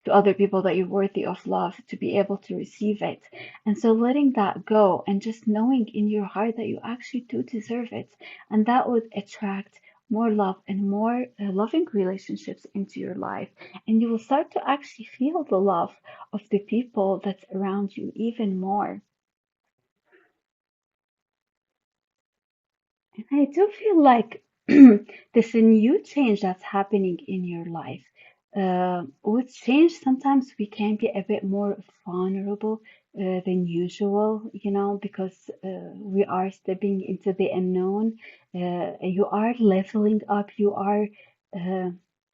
to other people that you're worthy of love to be able to receive it. And so letting that go and just knowing in your heart that you actually do deserve it, and that would attract more love and more loving relationships into your life. And you will start to actually feel the love of the people that's around you even more. And I do feel like there's a new change that's happening in your life. With change, sometimes we can be a bit more vulnerable than usual, because we are stepping into the unknown. You are leveling up, you are uh,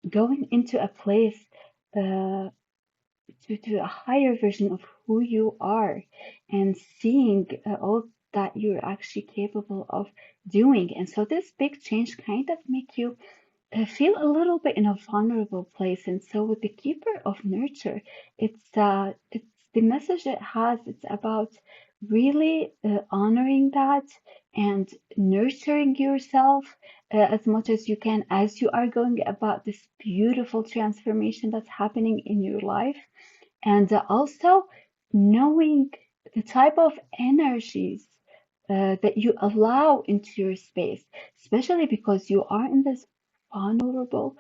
going into a place. Uh, to a higher version of who you are, and seeing all that you're actually capable of doing. And so this big change kind of make you feel a little bit in a vulnerable place. And so with the keeper of nurture, it's the message it has. It's about really honoring that and nurturing yourself as much as you can as you are going about this beautiful transformation that's happening in your life. And also knowing the type of energies that you allow into your space, especially because you are in this vulnerable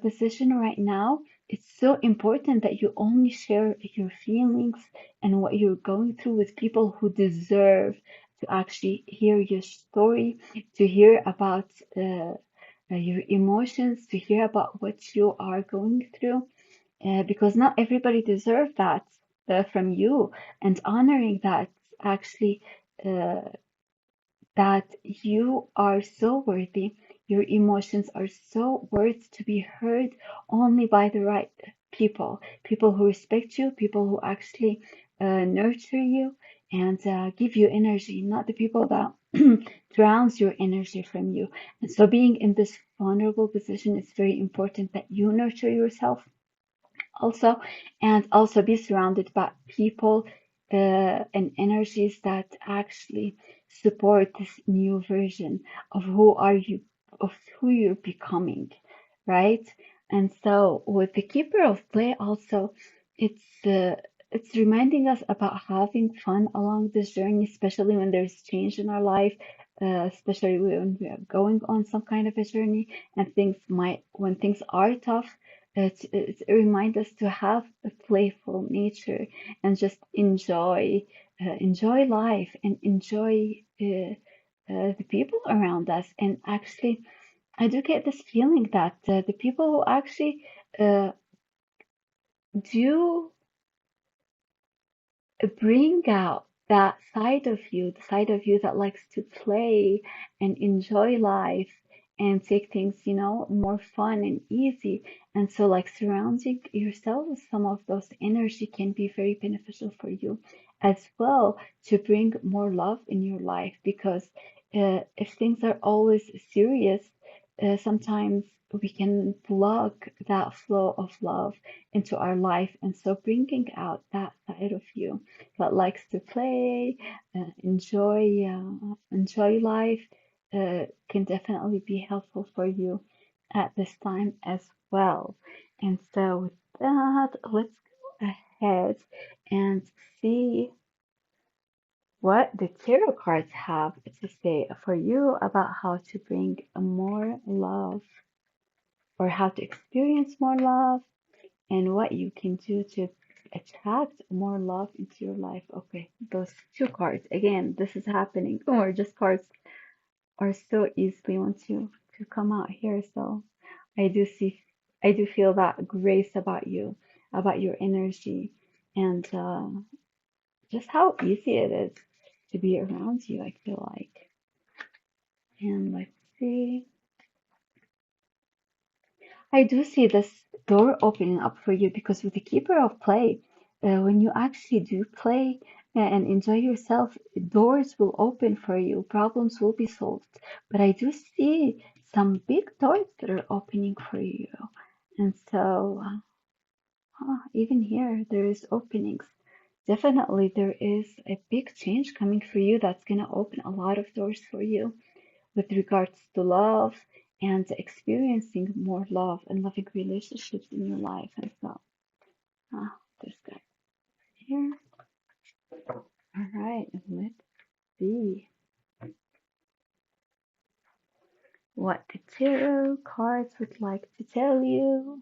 position right now. It's so important that you only share your feelings and what you're going through with people who deserve to actually hear your story, to hear about your emotions, to hear about what you are going through, because not everybody deserves that from you, and honoring that actually. Uh, that you are so worthy, your emotions are so worth to be heard only by the right people, people who respect you, people who actually nurture you and give you energy, not the people that drowns your energy from you. And so being in this vulnerable position, it's very important that you nurture yourself also, and also be surrounded by people and energies that actually support this new version of who are you, of who you're becoming, right? And so with the keeper of play also, it's reminding us about having fun along this journey, especially when there's change in our life, especially when we are going on some kind of a journey and when things are tough, it reminds us to have a playful nature and just enjoy life and enjoy the people around us. And actually, I do get this feeling that the people who actually uh, do bring out that side of you, the side of you that likes to play and enjoy life and take things, more fun and easy. And so, like, surrounding yourself with some of those energy can be very beneficial for you as well, to bring more love in your life. Because if things are always serious, sometimes we can block that flow of love into our life. And so, bringing out that side of you that likes to play, enjoy life, can definitely be helpful for you at this time as well. And so, with that, let's go ahead and see what the tarot cards have to say for you about how to bring more love, or how to experience more love, and what you can do to attract more love into your life. Okay, those two cards. Again, this is happening, or just cards are so easily want to come out here. So I do see, I do feel that grace about you, about your energy, and just how easy it is to be around you, I feel like. And let's see. I do see this door opening up for you, because with the keeper of play, when you actually do play and enjoy yourself, doors will open for you, problems will be solved. But I do see some big doors that are opening for you. And so, even here, there is openings. Definitely, there is a big change coming for you that's going to open a lot of doors for you with regards to love and experiencing more love and loving relationships in your life. And so, this guy here. All right, let's see what the tarot cards would like to tell you.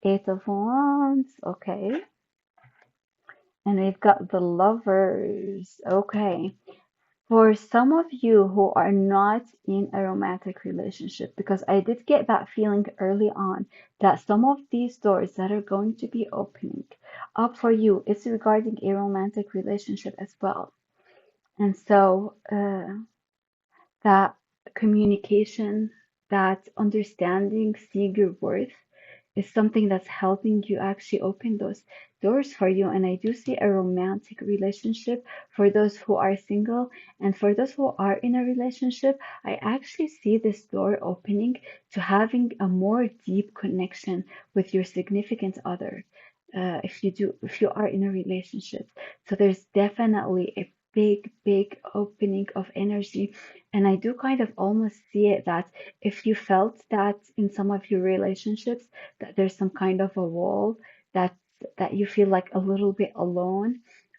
Eight of Wands, okay. And we've got the Lovers, okay. For some of you who are not in a romantic relationship, because I did get that feeling early on that some of these doors that are going to be opening up for you is regarding a romantic relationship as well. And so that communication, that understanding, seeing your worth is something that's helping you actually open doors for you, and I do see a romantic relationship for those who are single, and for those who are in a relationship, I actually see this door opening to having a more deep connection with your significant other. If you are in a relationship, so there's definitely a big opening of energy, and I do kind of almost see it that if you felt that in some of your relationships that there's some kind of a wall that you feel like a little bit alone,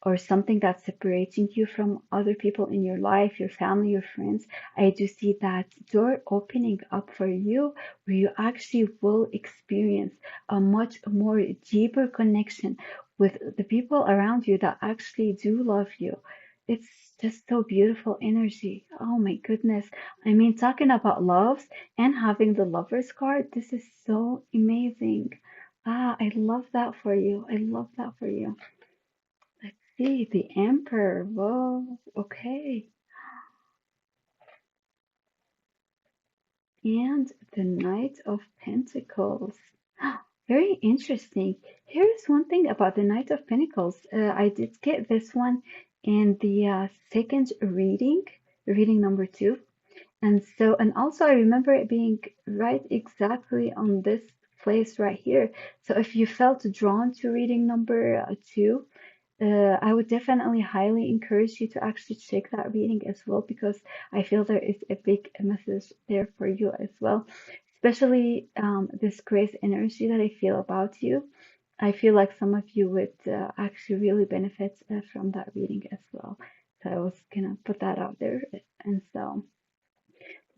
or something that's separating you from other people in your life, your family, your friends, I do see that door opening up for you where you actually will experience a much more deeper connection with the people around you that actually do love you. It's just so beautiful energy. Oh my goodness. I mean, talking about loves and having the lover's card, this is so amazing. Ah, I love that for you. I love that for you. Let's see, the Emperor. Whoa, okay. And the Knight of Pentacles. Very interesting. Here's one thing about the Knight of Pentacles. I did get this one in the second reading, reading number 2. And so, and also I remember it being right exactly on this place right here. So if you felt drawn to reading number 2, I would definitely highly encourage you to actually check that reading as well, because I feel there is a big message there for you as well, especially this grace energy that I feel about you. I feel like some of you would actually really benefit from that reading as well. So I was gonna put that out there. And so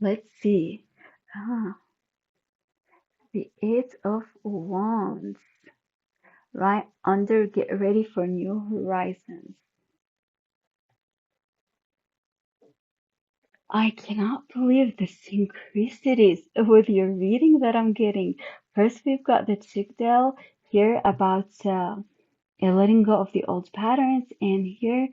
let's see. Ah, the Eight of Wands, right under get ready for new horizons. I cannot believe the synchronicities with your reading that I'm getting. First, we've got the Chickdale here about letting go of the old patterns, and here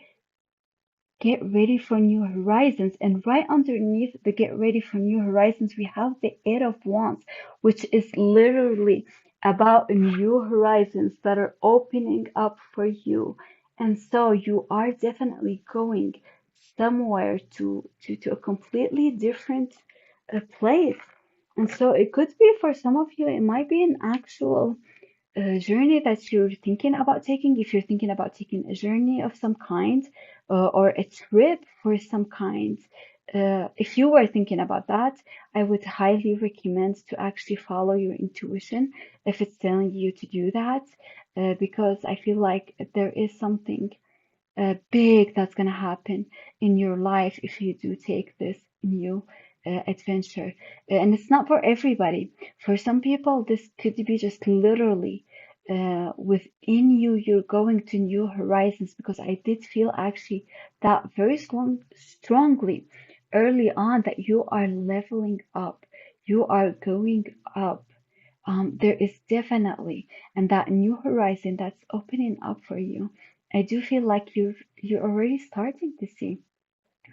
get ready for new horizons. And right underneath the get ready for new horizons, we have the Eight of Wands, which is literally about new horizons that are opening up for you. And so you are definitely going somewhere to a completely different place. And so it could be for some of you, it might be an actual a journey that you're thinking about taking, if you're thinking about taking a journey of some kind, or a trip for some kind, if you were thinking about that, I would highly recommend to actually follow your intuition if it's telling you to do that, because I feel like there is something big that's going to happen in your life if you do take this new adventure. And it's not for everybody. For some people, this could be just literally within you, you're going to new horizons, because I did feel actually that very strongly early on that you are leveling up, you are going up. There is definitely, and that new horizon that's opening up for you. I do feel like you're already starting to see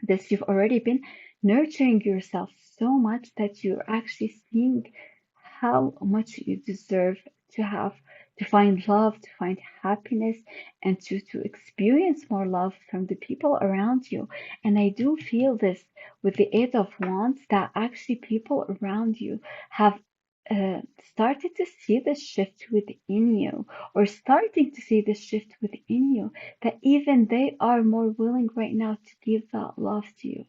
this. You've already been nurturing yourself so much that you're actually seeing how much you deserve to have, to find love, to find happiness, and to experience more love from the people around you. And I do feel this with the Eight of Wands, that actually people around you have started to see the shift within you, or starting to see the shift within you, that even they are more willing right now to give that love to you.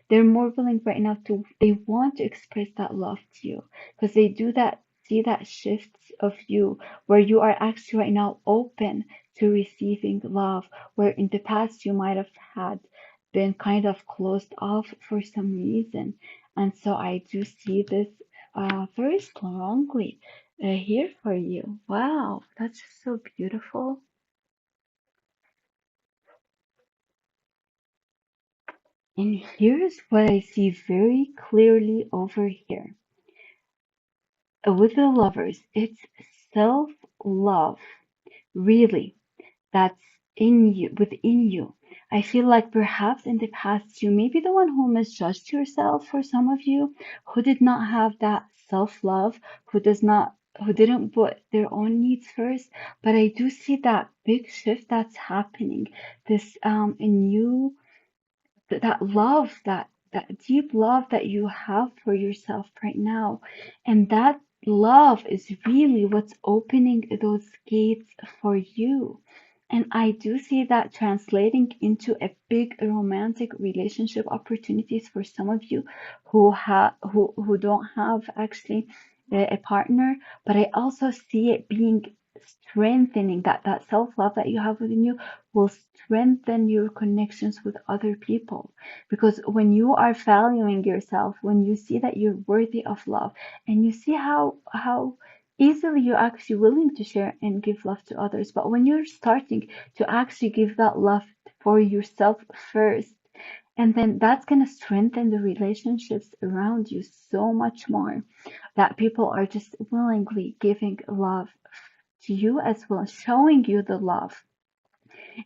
They're more willing right now to, they want to express that love to you, because they do that, see that shift of you, where you are actually right now open to receiving love, where in the past you might have had been kind of closed off for some reason. And so I do see this very strongly here for you. Wow, that's just so beautiful. And here's what I see very clearly over here. With the lovers, it's self-love, really, that's in you, within you. I feel like perhaps in the past you may be the one who misjudged yourself, for some of you, who did not have that self-love, who does not who didn't put their own needs first. But I do see that big shift that's happening. This a new that love, that deep love that you have for yourself right now, and that love is really what's opening those gates for you. And I do see that translating into a big romantic relationship opportunities for some of you who don't have actually a partner. But I also see it being strengthening, that self-love that you have within you will strengthen your connections with other people. Because when you are valuing yourself, when you see that you're worthy of love, and you see how easily you're actually willing to share and give love to others, but when you're starting to actually give that love for yourself first, and then that's going to strengthen the relationships around you so much more, that people are just willingly giving love to you as well, showing you the love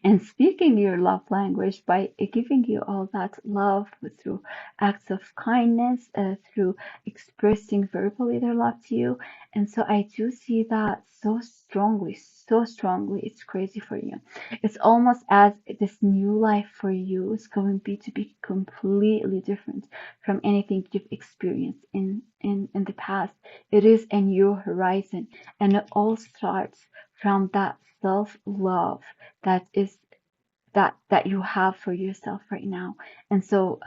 and speaking your love language by giving you all that love through acts of kindness, through expressing verbally their love to you. And so I do see that so strongly, so strongly. It's crazy for you. It's almost as this new life for you is going to be completely different from anything you've experienced in the past. It is a new horizon, and it all starts from that self-love that is that you have for yourself right now. And so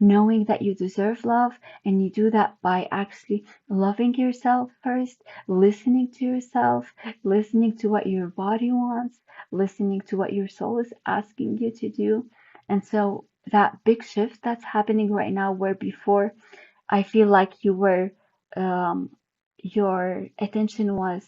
knowing that you deserve love, and you do that by actually loving yourself first, listening to yourself, listening to what your body wants, listening to what your soul is asking you to do. And so that big shift that's happening right now, where before I feel like you were your attention was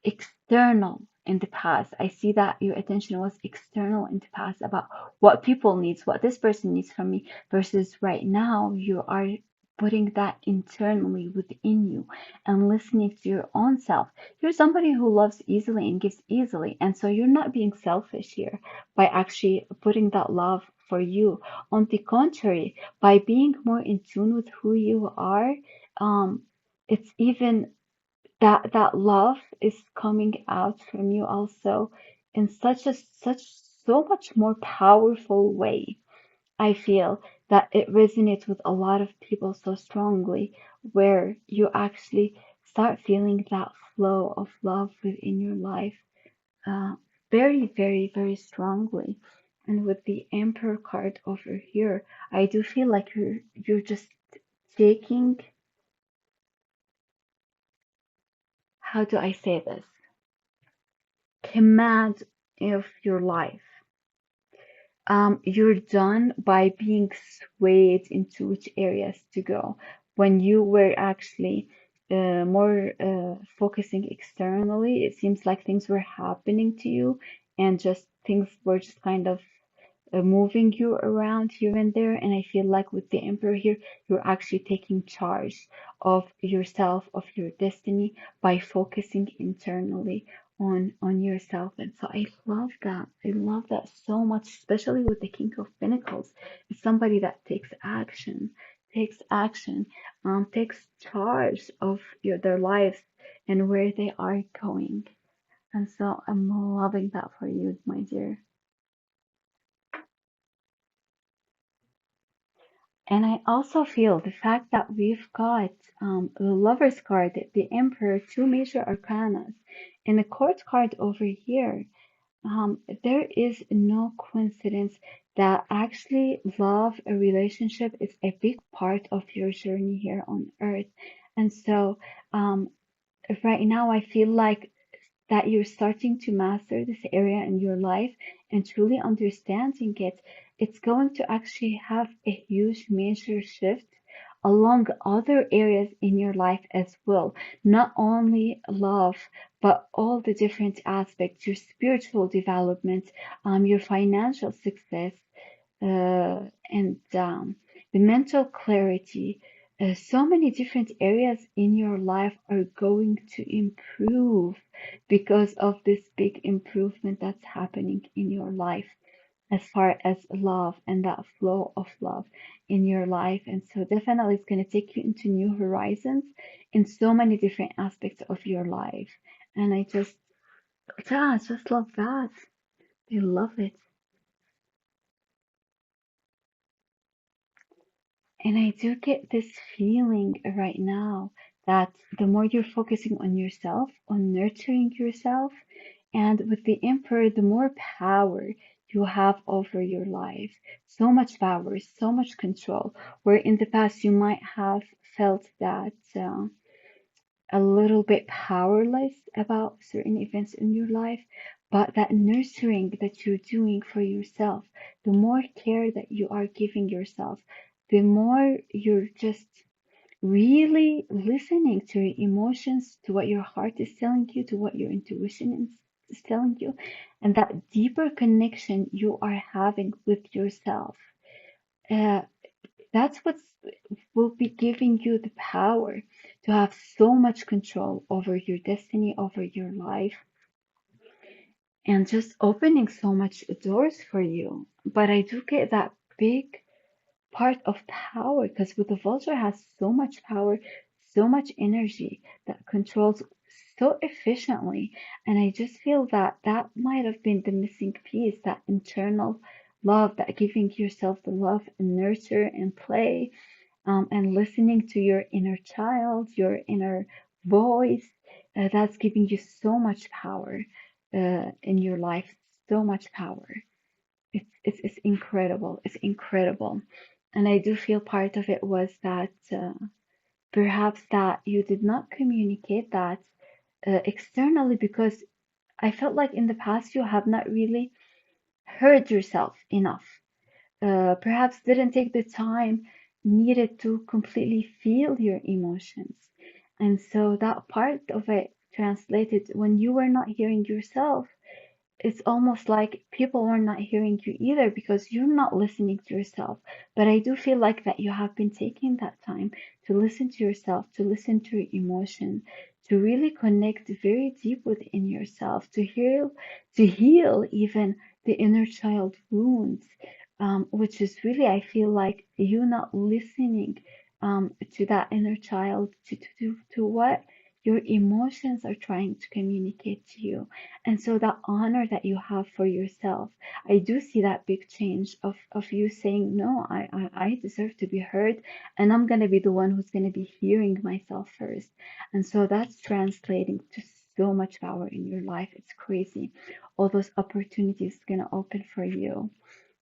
external in the past. I see that your attention was external in the past, about what people needs, what this person needs from me, versus right now you are putting that internally within you and listening to your own self. You're somebody who loves easily and gives easily, and so you're not being selfish here by actually putting that love for you. On the contrary, by being more in tune with who you are, it's even that love is coming out from you also in such so much more powerful way. I feel that it resonates with a lot of people so strongly, where you actually start feeling that flow of love within your life, uh, very, very, very strongly. And with the Emperor card over here, I do feel like you're just taking, how do I say this, command of your life. You're done by being swayed into which areas to go. When you were actually more focusing externally, it seems like things were happening to you, and just things were just kind of moving you around here and there. And I feel like with the Emperor here, you're actually taking charge of yourself, of your destiny, by focusing internally on yourself. And so I love that. I love that so much, especially with the King of Pentacles. It's somebody that takes action, takes charge of their lives and where they are going. And so I'm loving that for you, my dear. And I also feel the fact that we've got the Lover's card, the Emperor, two major arcanas, and the Court card over here. There is no coincidence that actually love, a relationship, is a big part of your journey here on Earth. And so um, right now, I feel like that you're starting to master this area in your life and truly understanding it, it's going to actually have a huge major shift along other areas in your life as well. Not only love, but all the different aspects, your spiritual development, your financial success, and the mental clarity. So many different areas in your life are going to improve because of this big improvement that's happening in your life. as far as love and that flow of love in your life. And so definitely it's going to take you into new horizons in so many different aspects of your life. And yeah, I just love that. I love it. And I do get this feeling right now that the more you're focusing on yourself, on nurturing yourself, and with the Emperor, the more power you have over your life. So much power, so much control. Where in the past you might have felt that a little bit powerless about certain events in your life, but that nurturing that you're doing for yourself, the more care that you are giving yourself, the more you're just really listening to your emotions, to what your heart is telling you, to what your intuition is telling you, and that deeper connection you are having with yourself. Uh, that's what will be giving you the power to have so much control over your destiny, over your life, and just opening so much doors for you. But I do get that big part of power because with the vulture has so much power, so much energy that controls so efficiently. And I just feel that that might have been the missing piece, that internal love, that giving yourself the love and nurture and play, and listening to your inner child, your inner voice. That's giving you so much power in your life, so much power. It's incredible. It's incredible. And I do feel part of it was that perhaps that you did not communicate that externally because I felt like in the past you have not really heard yourself enough. Perhaps didn't take the time needed to completely feel your emotions. And so that part of it translated when you were not hearing yourself, it's almost like people are not hearing you either because you're not listening to yourself. But I do feel like that you have been taking that time to listen to yourself, to listen to your emotion, to really connect very deep within yourself, to heal even the inner child wounds, which is really, I feel like you not listening to that inner child, to what your emotions are trying to communicate to you. And so that honor that you have for yourself, I do see that big change of you saying, no, I deserve to be heard, and I'm going to be the one who's going to be hearing myself first. And so that's translating to so much power in your life. It's crazy. All those opportunities going to open for you.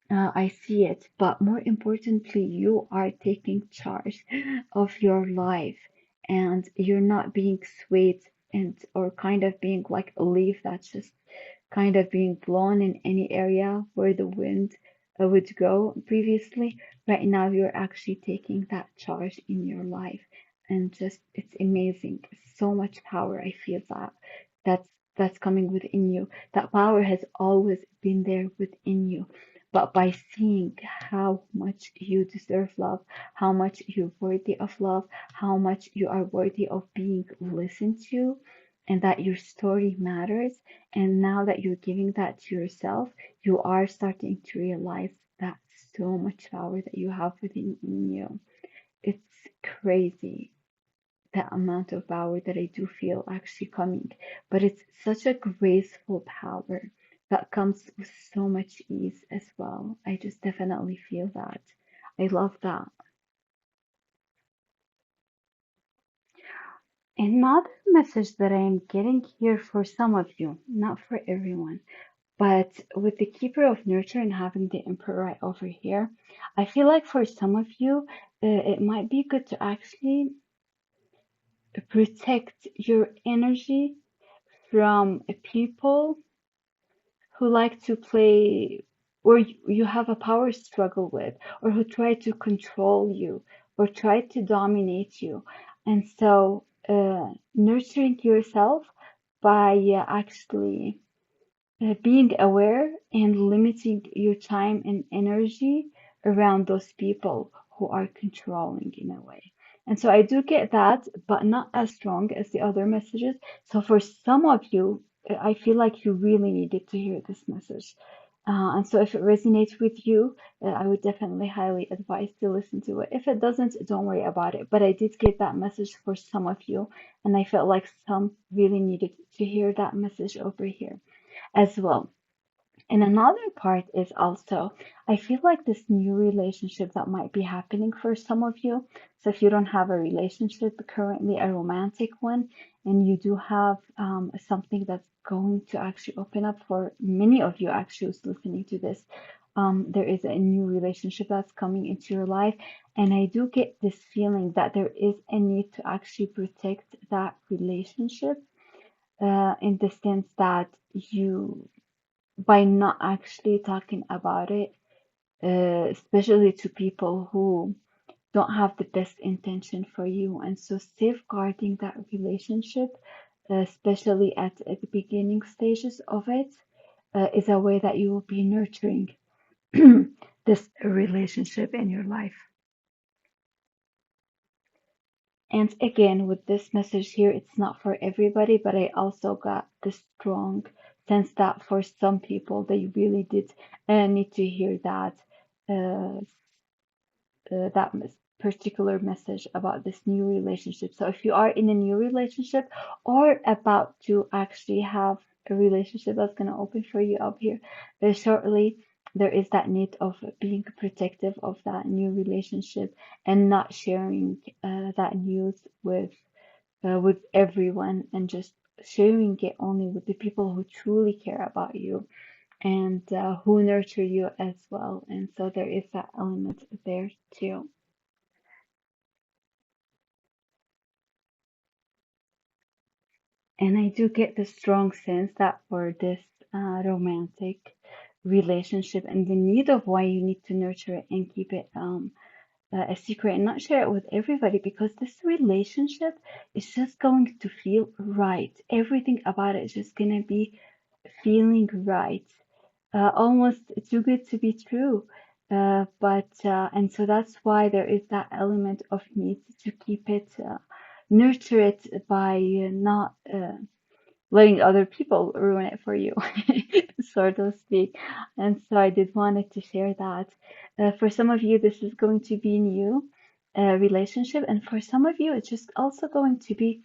I see it, but more importantly, you are taking charge of your life and you're not being swayed and or kind of being like a leaf that's just kind of being blown in any area where the wind would go previously. Right now, you're actually taking that charge in your life, and just it's amazing. So much power. I feel that that's that's coming within you. That power has always been there within you. But by seeing how much you deserve love, how much you're worthy of love, how much you are worthy of being listened to, and that your story matters, and now that you're giving that to yourself, you are starting to realize that so much power that you have within you. It's crazy the amount of power that I do feel actually coming, but it's such a graceful power that comes with so much ease as well. I just definitely feel that. I love that. Another message that I am getting here for some of you, not for everyone. But with the keeper of nurture and having the emperor right over here, I feel like for some of you, it might be good to actually protect your energy from people who like to play or you have a power struggle with, or who try to control you or try to dominate you. And so, nurturing yourself by actually being aware and limiting your time and energy around those people who are controlling in a way. And so I do get that, but not as strong as the other messages. So for some of you, I feel like you really needed to hear this message. And so if it resonates with you, I would definitely highly advise to listen to it. If it doesn't, don't worry about it. But I did get that message for some of you, and I felt like some really needed to hear that message over here as well. And another part is also, I feel like this new relationship that might be happening for some of you. So if you don't have a relationship currently, a romantic one, and you do have something that's going to actually open up for many of you actually who's listening to this, there is a new relationship that's coming into your life. And I do get this feeling that there is a need to actually protect that relationship in the sense that you by not actually talking about it, especially to people who don't have the best intention for you. And so safeguarding that relationship, especially at the beginning stages of it, is a way that you will be nurturing this relationship in your life. And again, with this message here, it's not for everybody, but I also got the strong sense that for some people, they really did need to hear uh, particular message about this new relationship. So if you are in a new relationship or about to actually have a relationship that's going to open for you up here very shortly, there is that need of being protective of that new relationship and not sharing that news with everyone and just sharing it only with the people who truly care about you and who nurture you as well. And so there is that element there too. And I do get the strong sense that for this romantic relationship and the need of why you need to nurture it and keep it a secret and not share it with everybody because this relationship is just going to feel right. Everything about it is just going to be feeling right. Almost too good to be true. And so that's why there is that element of need to keep it, nurture it by not letting other people ruin it for you, so to speak. And so I did wanted to share that. For some of you, this is going to be new relationship, and for some of you, it's just also going to be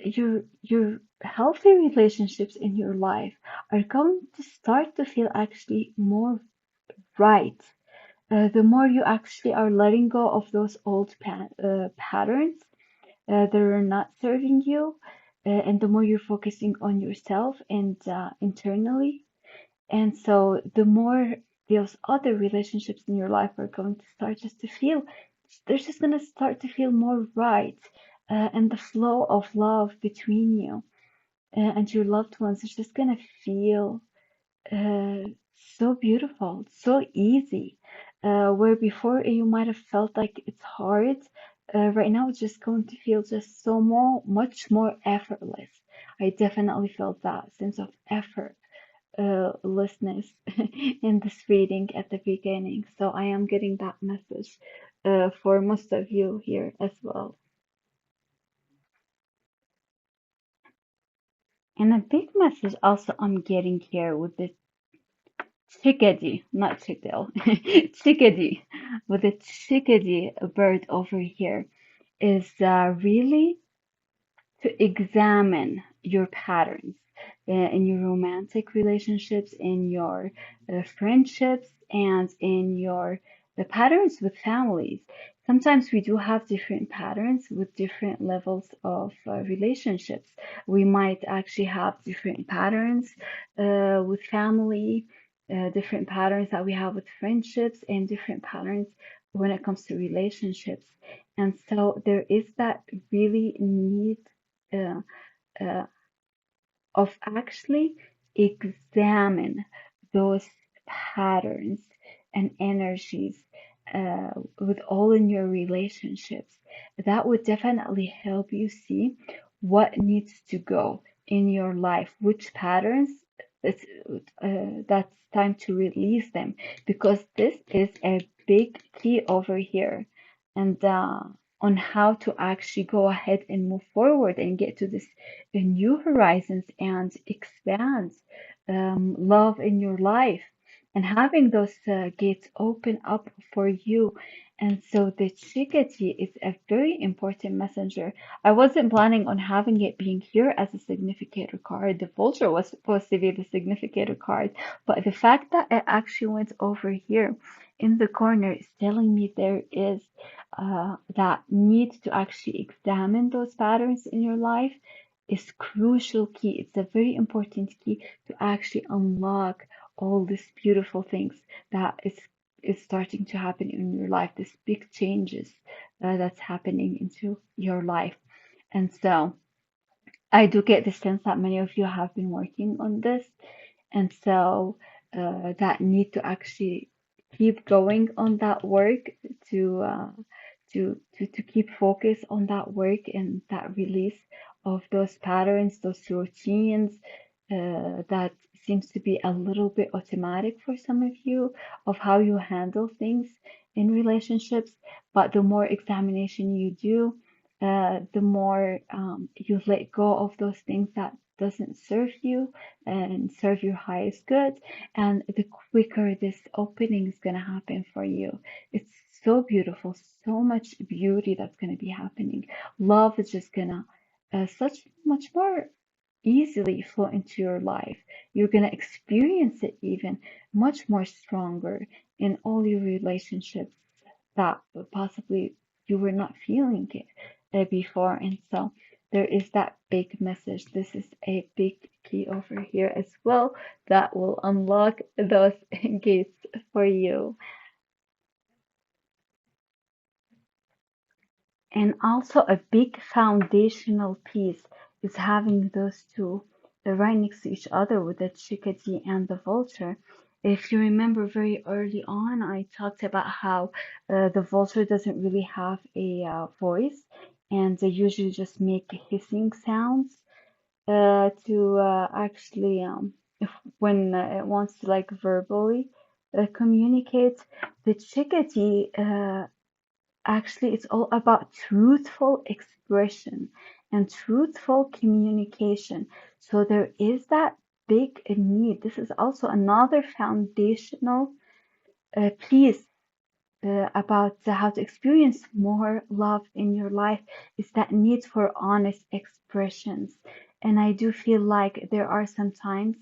your healthy relationships in your life are going to start to feel actually more right. The more you actually are letting go of those old patterns that are not serving you, and the more you're focusing on yourself and internally. And so the more those other relationships in your life are going to start just to feel, they're just going to start to feel more right. And the flow of love between you and your loved ones is just going to feel uh, so beautiful, so easy. Where before you might have felt like it's hard, right now it's just going to feel just so much more effortless. I definitely felt that sense of effortlessness in this reading at the beginning. So I am getting that message for most of you here as well. And a big message also I'm getting here with this chickadee, not chickadee, chickadee, with the chickadee bird over here is really to examine your patterns in your romantic relationships, in your friendships, and in your the patterns with families. Sometimes we do have different patterns with different levels of relationships. We might actually have different patterns with family, different patterns that we have with friendships, and different patterns when it comes to relationships. And so there is that really need uh, uh, of actually examine those patterns and energies with all in your relationships. That would definitely help you see what needs to go in your life, which patterns it's, that's time to release them because this is a big key over here. And on how to actually go ahead and move forward and get to this new horizons and expand love in your life and having those gates open up for you. And so the Chikati is a very important messenger. I wasn't planning on having it being here as a significator card. The Vulture was supposed to be the significator card, but the fact that it actually went over here in the corner is telling me there is that need to actually examine those patterns in your life is crucial key. It's a very important key to actually unlock all these beautiful things that is starting to happen in your life, these big changes that's happening into your life. And so I do get the sense that many of you have been working on this, and so that need to actually keep going on that work to to keep focus on that work and that release of those patterns, those routines that seems to be a little bit automatic for some of you of how you handle things in relationships. But the more examination you do, the more you let go of those things that doesn't serve you and serve your highest good, and the quicker this opening is going to happen for you. It's so beautiful, so much beauty that's going to be happening. Love is just gonna such much more easily flow into your life. You're going to experience it even much more stronger in all your relationships that possibly you were not feeling it before. And so there is that big message. This is a big key over here as well that will unlock those gates for you. And also a big foundational piece is having those two right next to each other with the chickadee and the vulture. If you remember very early on, I talked about how the vulture doesn't really have a voice and they usually just make hissing sounds to actually, if when it wants to like verbally communicate. The chickadee actually, it's all about truthful expression and truthful communication. So there is that big need. This is also another foundational piece about how to experience more love in your life is that need for honest expressions. And I do feel like there are some times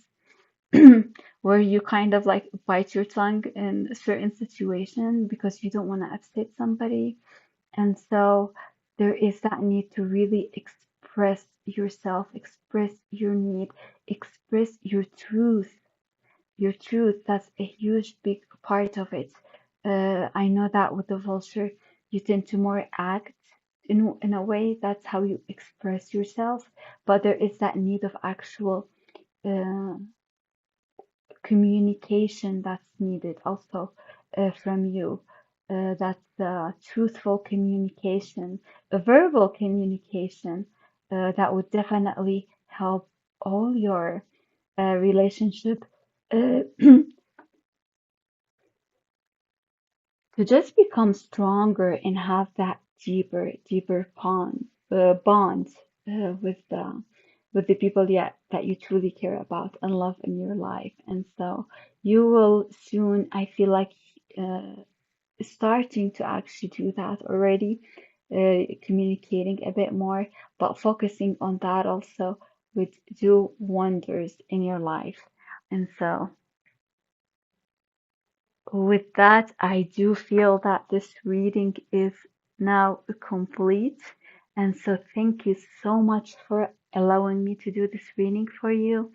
where you kind of like bite your tongue in a certain situation because you don't want to upset somebody, and so there is that need to really express yourself, express your need, express your truth. Your truth, that's a huge, big part of it. I know that with the vulture, you tend to more act in a way, that's how you express yourself, but there is that need of actual uh, communication that's needed also from you. That's truthful communication, a verbal communication that would definitely help all your relationship uh, to just become stronger and have that deeper bond with the people, yeah, that you truly care about and love in your life. And so you will soon, I feel like, uh, starting to actually do that already, communicating a bit more, but focusing on that also would do wonders in your life. And so with that, I do feel that this reading is now complete. And so thank you so much for allowing me to do this reading for you.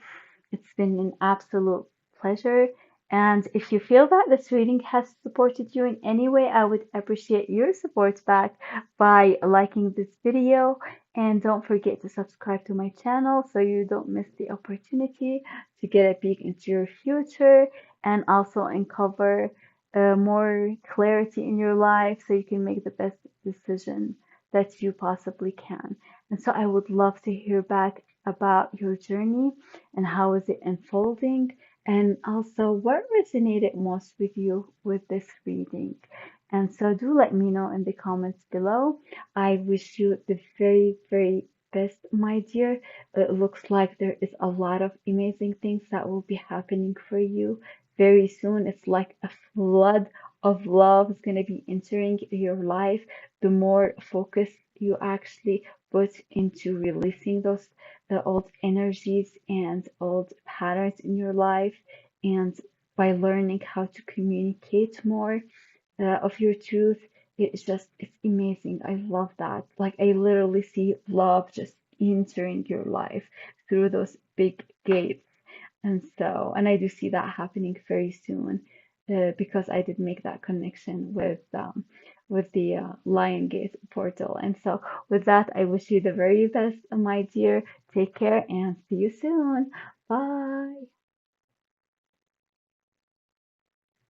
It's been an absolute pleasure. And if you feel that this reading has supported you in any way, I would appreciate your support back by liking this video. And don't forget to subscribe to my channel so you don't miss the opportunity to get a peek into your future and also uncover more clarity in your life so you can make the best decision that you possibly can. And so I would love to hear back about your journey and how is it unfolding, and also what resonated most with you with this reading. And so do let me know in the comments below. I wish you the very, very best, my dear. It looks like there is a lot of amazing things that will be happening for you very soon. It's like a flood of love is going to be entering your life. The more focus you actually put into releasing those old energies and old patterns in your life, and by learning how to communicate more of your truth, it's amazing. I love that. Like I literally see love just entering your life through those big gates. And I do see that happening very soon, because I did make that connection with the Lion Gate portal. And so with that, I wish you the very best, my dear. Take care and see you soon. Bye.